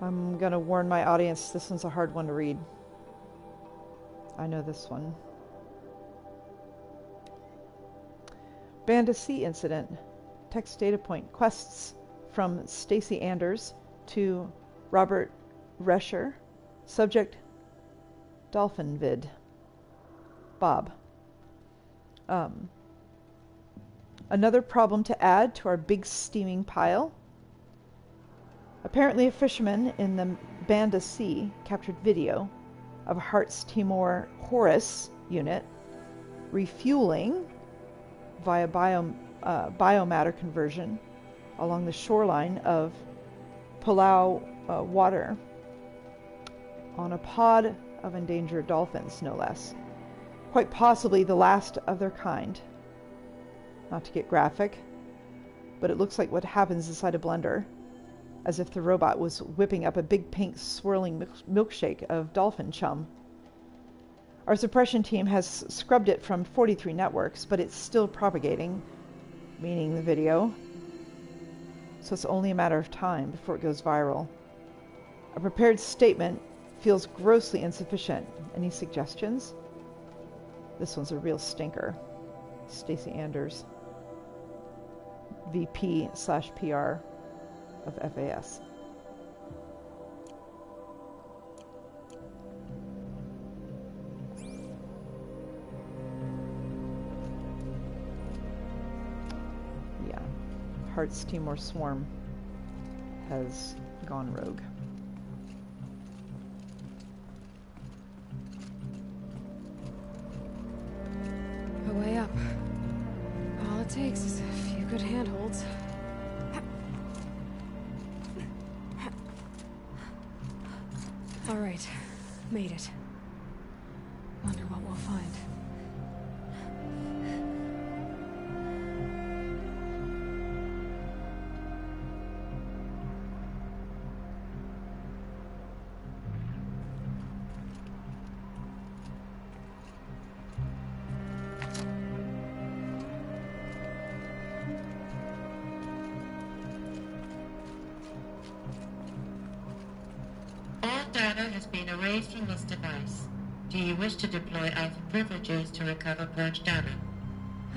I'm gonna warn my audience, this one's a hard one to read. I know this one. Band of Sea incident. Text data point. Quests from Stacy Anders to Robert Rescher. Subject Dolphin Vid. Bob. Another problem to add to our big steaming pile. Apparently a fisherman in the Banda Sea captured video of Hart's Timor Horus unit refueling via biomatter conversion along the shoreline of Palau water on a pod of endangered dolphins, no less. Quite possibly the last of their kind. Not to get graphic, but it looks like what happens inside a blender, as if the robot was whipping up a big pink swirling milkshake of dolphin chum. Our suppression team has scrubbed it from 43 networks, but it's still propagating, meaning the video, so it's only a matter of time before it goes viral. A prepared statement feels grossly insufficient. Any suggestions? This one's a real stinker. Stacy Anders, VP/PR of FAS. Yeah, Hart's Timor Swarm has gone rogue. A way up. All it takes is a few good handholds. All right, made it. Wonder what we'll find. Has been erased from this device. Do you wish to deploy alpha privileges to recover purged data?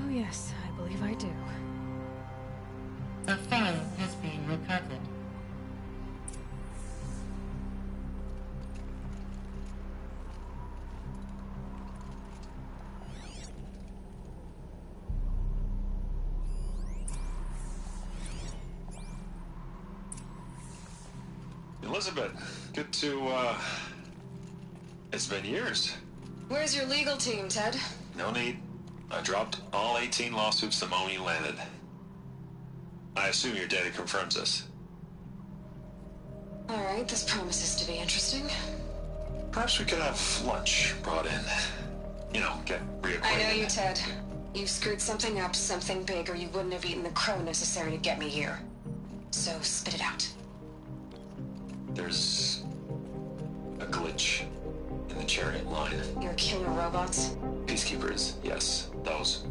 Oh yes, I believe I do. A file has been recovered. Elizabeth, good to, it's been years. Where's your legal team, Ted? No need. I dropped all 18 lawsuits the moment you landed. I assume your data confirms this. Alright, this promises to be interesting. Perhaps we could have lunch brought in. You know, get reacquainted. I know you, Ted. You screwed something up, something big, or you wouldn't have eaten the crow necessary to get me here. So, spit it out. There's a glitch in the chariot line. Your killer robots? Peacekeepers, yes, those.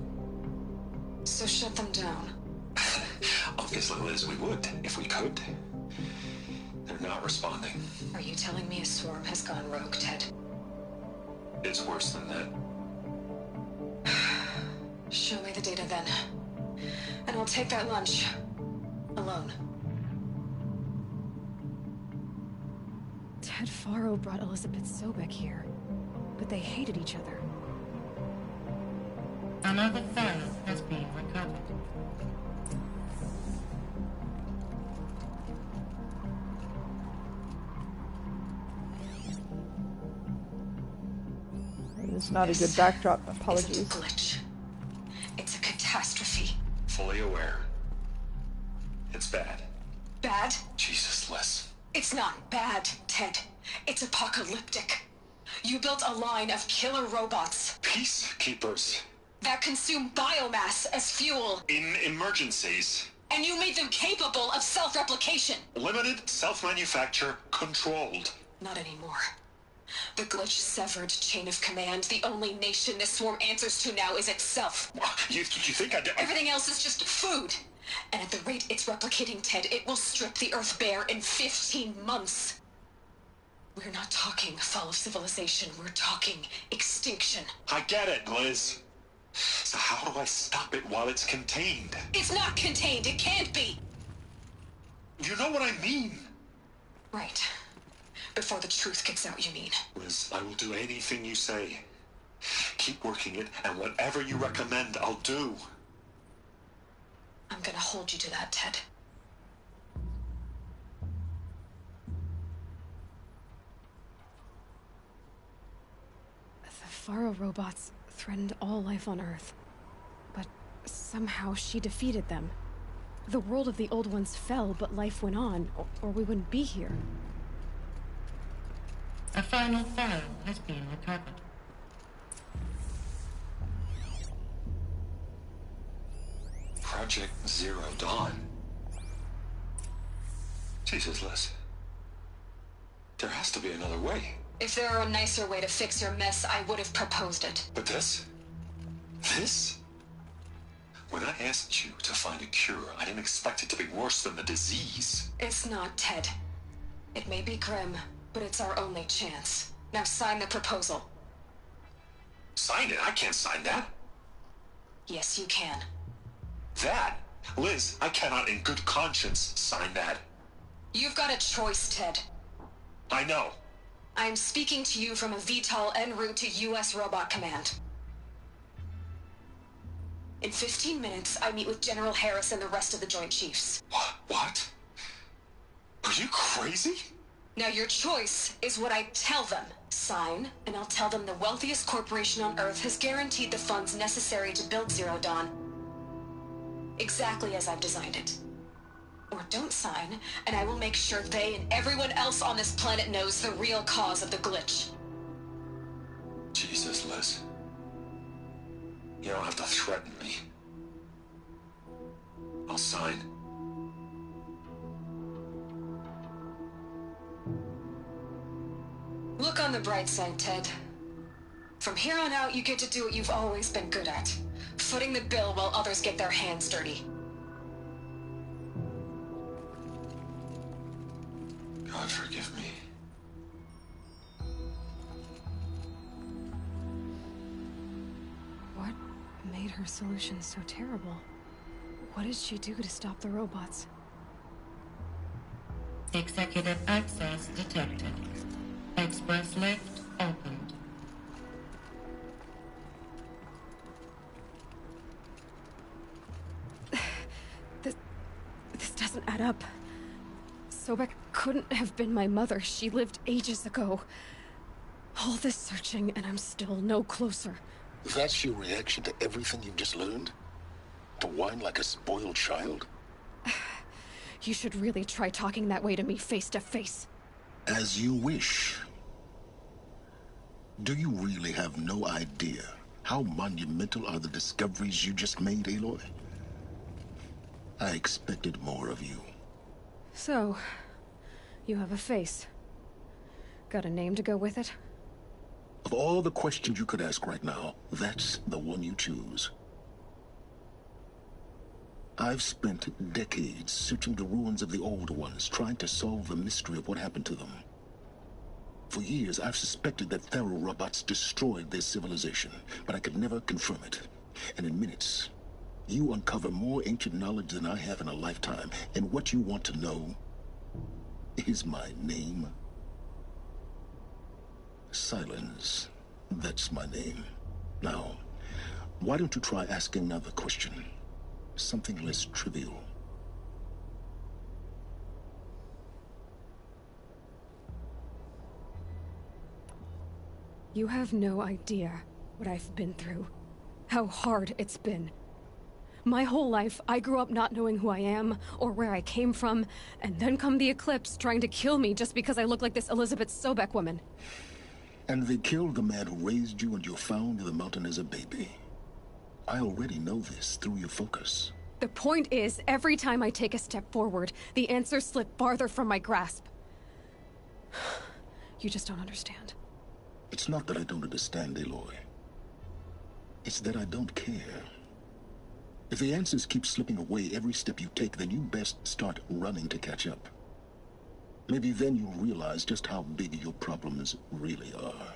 So shut them down. Obviously, Liz, we would, if we could. They're not responding. Are you telling me a swarm has gone rogue, Ted? It's worse than that. Show me the data then. And I'll take that lunch. Alone. Ted Faro brought Elizabeth Sobek here, but they hated each other. Another file has been recovered. It's not a good backdrop. Apologies. It's a glitch. It's a catastrophe. Fully aware. It's bad. Bad? Jesus, Liz. It's not bad, Ted. It's apocalyptic. You built a line of killer robots. Peacekeepers. That consume biomass as fuel. In emergencies. And you made them capable of self-replication. Limited, self-manufacture, controlled. Not anymore. The glitch severed chain of command. The only nation this swarm answers to now is itself. You think I did? Everything else is just food. And at the rate it's replicating, Ted, it will strip the Earth bare in 15 months. We're not talking fall of civilization, we're talking extinction. I get it, Liz. So how do I stop it while it's contained? It's not contained, it can't be! You know what I mean? Right. Before the truth gets out, you mean? Liz, I will do anything you say. Keep working it, and whatever you recommend, I'll do. I'm gonna hold you to that, Ted. The Faro robots threatened all life on Earth. But somehow she defeated them. The world of the old ones fell, but life went on, or we wouldn't be here. A final file has been recovered. Project Zero Dawn. Jesus, Liz. There has to be another way. If there were a nicer way to fix your mess, I would have proposed it. But this? This? When I asked you to find a cure, I didn't expect it to be worse than the disease. It's not, Ted. It may be grim, but it's our only chance. Now sign the proposal. Sign it? I can't sign that. Yes, you can. That? Liz, I cannot in good conscience sign that. You've got a choice, Ted. I know. I am speaking to you from a VTOL en route to U.S. Robot Command. In 15 minutes, I meet with General Harris and the rest of the Joint Chiefs. What? Are you crazy? Now your choice is what I tell them. Sign, and I'll tell them the wealthiest corporation on Earth has guaranteed the funds necessary to build Zero Dawn. Exactly as I've designed it. Or don't sign, and I will make sure they and everyone else on this planet knows the real cause of the glitch. Jesus, Liz. You don't have to threaten me. I'll sign. Look on the bright side, Ted. From here on out, you get to do what you've always been good at. Footing the bill while others get their hands dirty. God forgive me. What made her solution so terrible? What did she do to stop the robots? Executive access detected. Express lift opened. This doesn't add up. Sobek couldn't have been my mother. She lived ages ago. All this searching, and I'm still no closer. That's your reaction to everything you've just learned? To whine like a spoiled child? You should really try talking that way to me face to face. As you wish. Do you really have no idea how monumental are the discoveries you just made, Aloy? I expected more of you. So, you have a face. Got a name to go with it? Of all the questions you could ask right now, that's the one you choose. I've spent decades searching the ruins of the old ones, trying to solve the mystery of what happened to them. For years, I've suspected that Faro robots destroyed their civilization, but I could never confirm it. And in minutes, you uncover more ancient knowledge than I have in a lifetime, and what you want to know is my name. Silence. That's my name. Now, why don't you try asking another question? Something less trivial. You have no idea what I've been through. How hard it's been. My whole life, I grew up not knowing who I am or where I came from, and then come the Eclipse trying to kill me just because I look like this Elizabeth Sobek woman. And they killed the man who raised you and you found in the mountain as a baby. I already know this through your focus. The point is, every time I take a step forward, the answers slip farther from my grasp. You just don't understand. It's not that I don't understand, Aloy. It's that I don't care. If the answers keep slipping away every step you take, then you best start running to catch up. Maybe then you'll realize just how big your problems really are.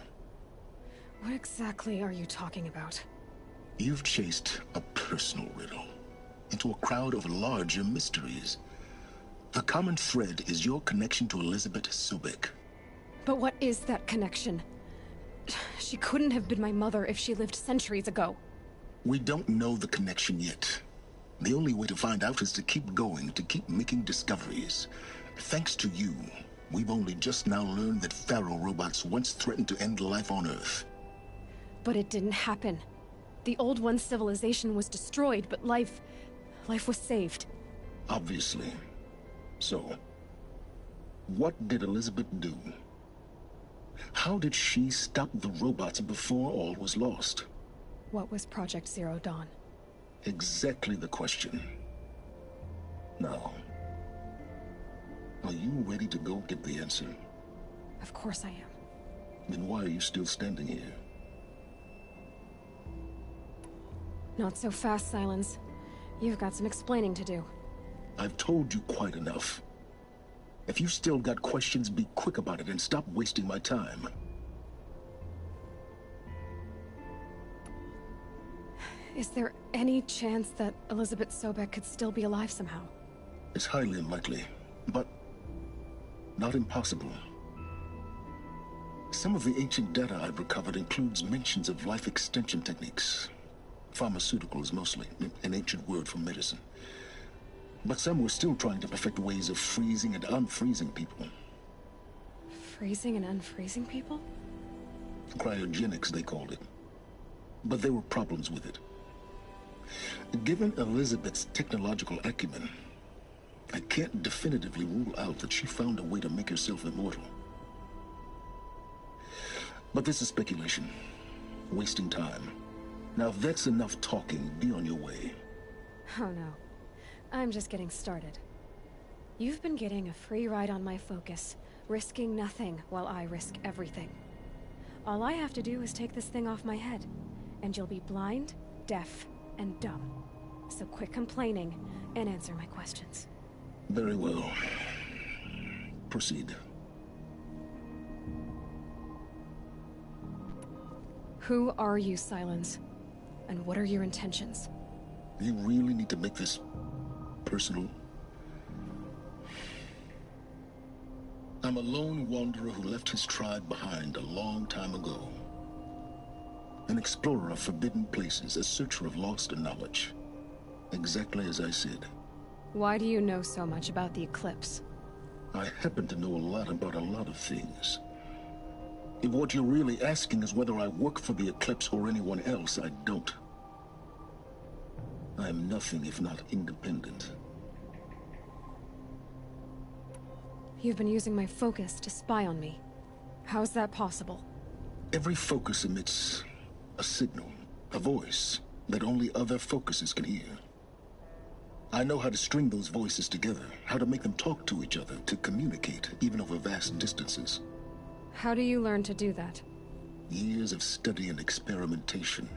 What exactly are you talking about? You've chased a personal riddle into a crowd of larger mysteries. The common thread is your connection to Elizabeth Sobek. But what is that connection? She couldn't have been my mother if she lived centuries ago. We don't know the connection yet. The only way to find out is to keep going, to keep making discoveries. Thanks to you, we've only just now learned that Faro robots once threatened to end life on Earth. But it didn't happen. The Old One's civilization was destroyed, but life was saved. Obviously. So, what did Elizabeth do? How did she stop the robots before all was lost? What was Project Zero Dawn? Exactly the question. Now, are you ready to go get the answer? Of course I am. Then why are you still standing here? Not so fast, Silence. You've got some explaining to do. I've told you quite enough. If you still got questions, be quick about it and stop wasting my time. Is there any chance that Elizabeth Sobek could still be alive somehow? It's highly unlikely, but not impossible. Some of the ancient data I've recovered includes mentions of life extension techniques. Pharmaceuticals, mostly, an ancient word for medicine. But some were still trying to perfect ways of freezing and unfreezing people. Freezing and unfreezing people? Cryogenics, they called it. But there were problems with it. Given Elizabeth's technological acumen, I can't definitively rule out that she found a way to make herself immortal. But this is speculation. Wasting time. Now, if that's enough talking, be on your way. Oh no. I'm just getting started. You've been getting a free ride on my focus, risking nothing while I risk everything. All I have to do is take this thing off my head, and you'll be blind, deaf, and dumb. So quit complaining and answer my questions. Very well. Proceed. Who are you, Silence? And what are your intentions? You really need to make this personal? I'm a lone wanderer who left his tribe behind a long time ago. An explorer of forbidden places, a searcher of lost knowledge. Exactly as I said. Why do you know so much about the eclipse? I happen to know a lot about a lot of things. If what you're really asking is whether I work for the eclipse or anyone else, I don't. I am nothing if not independent. You've been using my focus to spy on me. How's that possible? Every focus emits a signal, a voice, that only other focuses can hear. I know how to string those voices together, how to make them talk to each other, to communicate, even over vast distances. How do you learn to do that? Years of study and experimentation.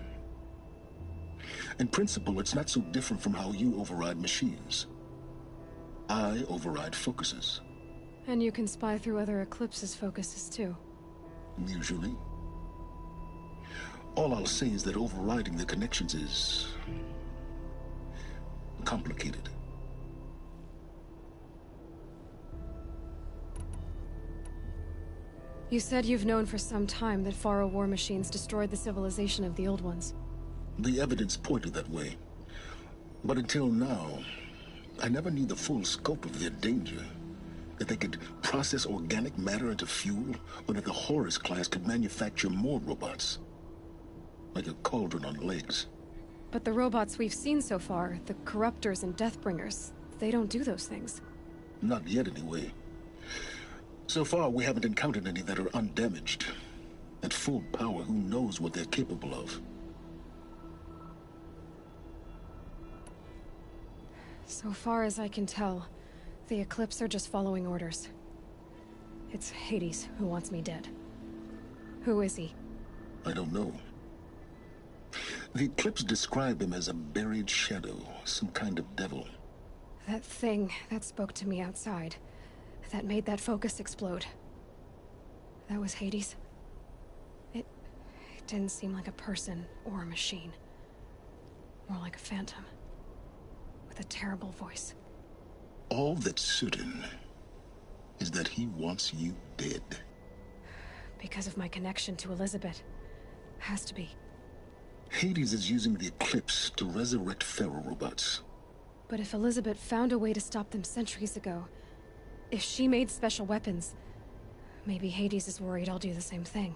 In principle, it's not so different from how you override machines. I override focuses. And you can spy through other eclipses' focuses too. Usually. All I'll say is that overriding the connections is complicated. You said you've known for some time that Faro war machines destroyed the civilization of the Old Ones. The evidence pointed that way. But until now, I never knew the full scope of their danger. That they could process organic matter into fuel, or that the Horus class could manufacture more robots. Like a cauldron on legs. But the robots we've seen so far, the Corruptors and Deathbringers, they don't do those things. Not yet, anyway. So far, we haven't encountered any that are undamaged. At full power, who knows what they're capable of? So far as I can tell, the Eclipse are just following orders. It's Hades who wants me dead. Who is he? I don't know. The clips describe him as a buried shadow, some kind of devil. That thing that spoke to me outside, that made that focus explode. That was Hades. It didn't seem like a person or a machine. More like a phantom. With a terrible voice. All that's certain is that he wants you dead. Because of my connection to Elizabeth. Has to be. Hades is using the eclipse to resurrect Faro robots. But if Elizabeth found a way to stop them centuries ago, if she made special weapons, maybe Hades is worried I'll do the same thing.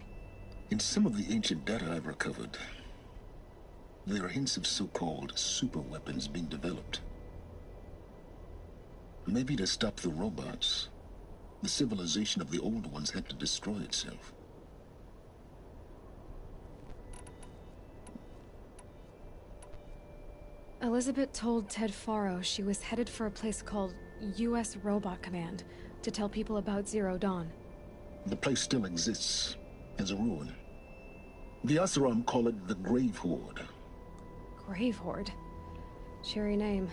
In some of the ancient data I've recovered, there are hints of so-called super weapons being developed. Maybe to stop the robots, the civilization of the old ones had to destroy itself. Elizabeth told Ted Faro she was headed for a place called U.S. Robot Command to tell people about Zero Dawn. The place still exists, as a ruin. The Oseram call it the Grave-Hoard. Grave-Hoard? Cheery name.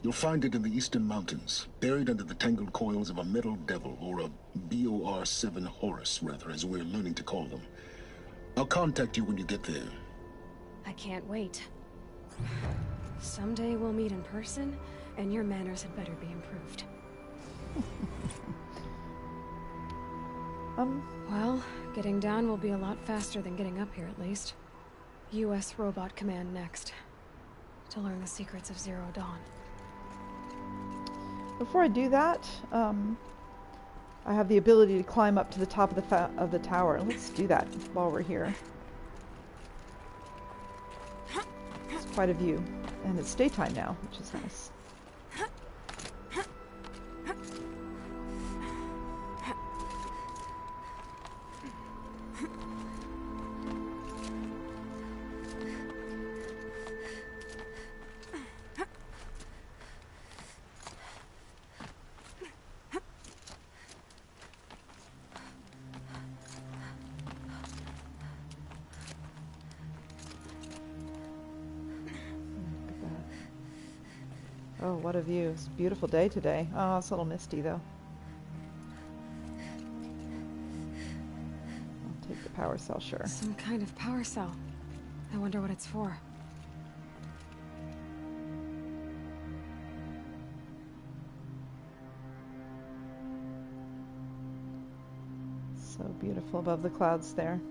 You'll find it in the eastern mountains, buried under the tangled coils of a metal devil, or a BOR-7 Horus, rather, as we're learning to call them. I'll contact you when you get there. I can't wait. Someday we'll meet in person, and your manners had better be improved. Well, getting down will be a lot faster than getting up here, at least. U.S. Robot Command next. To learn the secrets of Zero Dawn. Before I do that, I have the ability to climb up to the top of the tower. Let's do that while we're here. It's quite a view. And it's daytime now, which is nice. Oh, what a view. It's a beautiful day today. Oh, it's a little misty, though. I'll take the power cell, sure. Some kind of power cell. I wonder what it's for. So beautiful above the clouds there.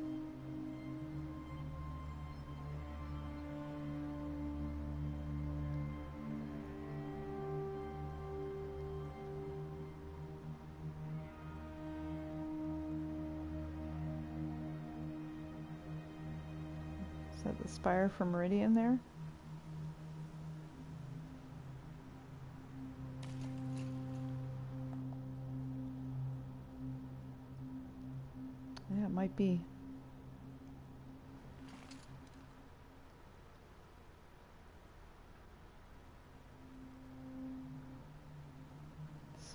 Is that the spire for Meridian there? Yeah, it might be.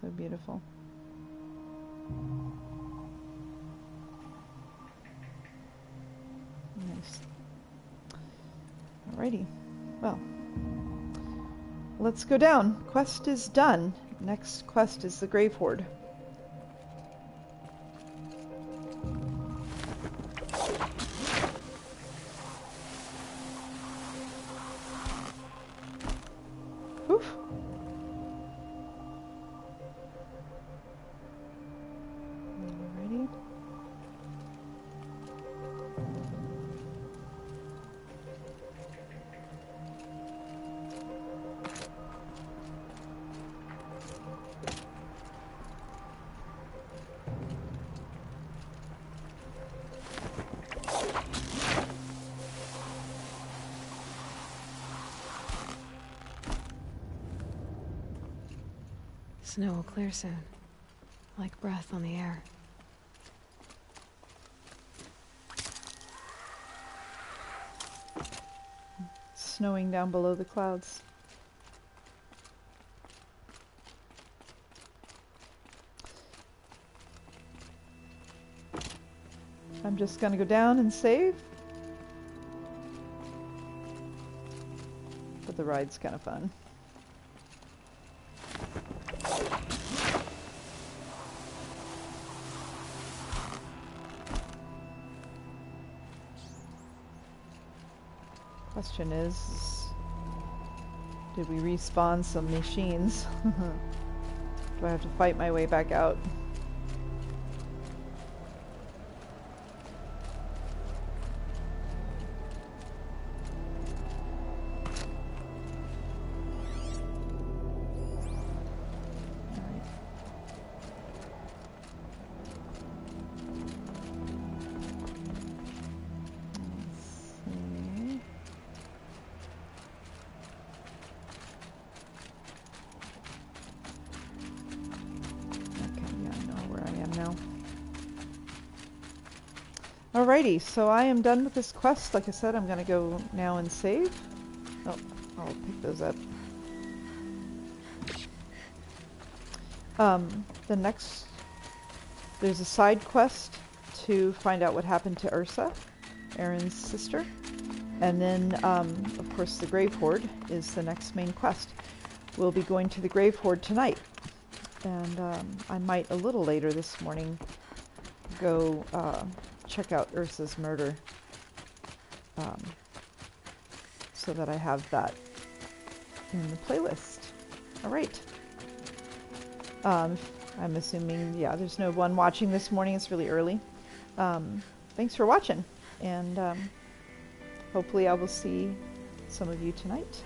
So beautiful. Nice. Alrighty. Well, let's go down. Quest is done. Next quest is the Grave-Hoard. Oof. Alrighty. Snow will clear soon. Like breath on the air. Snowing down below the clouds. I'm just gonna go down and save. but the ride's kind of fun. Question is, did we respawn some machines? Do I have to fight my way back out? Alrighty, so I am done with this quest. Like I said, I'm going to go now and save. Oh, I'll pick those up. The next, there's a side quest to find out what happened to Ersa, Aaron's sister. And then, of course, the Grave-Hoard is the next main quest. We'll be going to the Grave-Hoard tonight. And I might, a little later this morning, go check out Ersa's murder, so that I have that in the playlist. Alright. I'm assuming, yeah, there's no one watching this morning. It's really early. Thanks for watching, and hopefully I will see some of you tonight.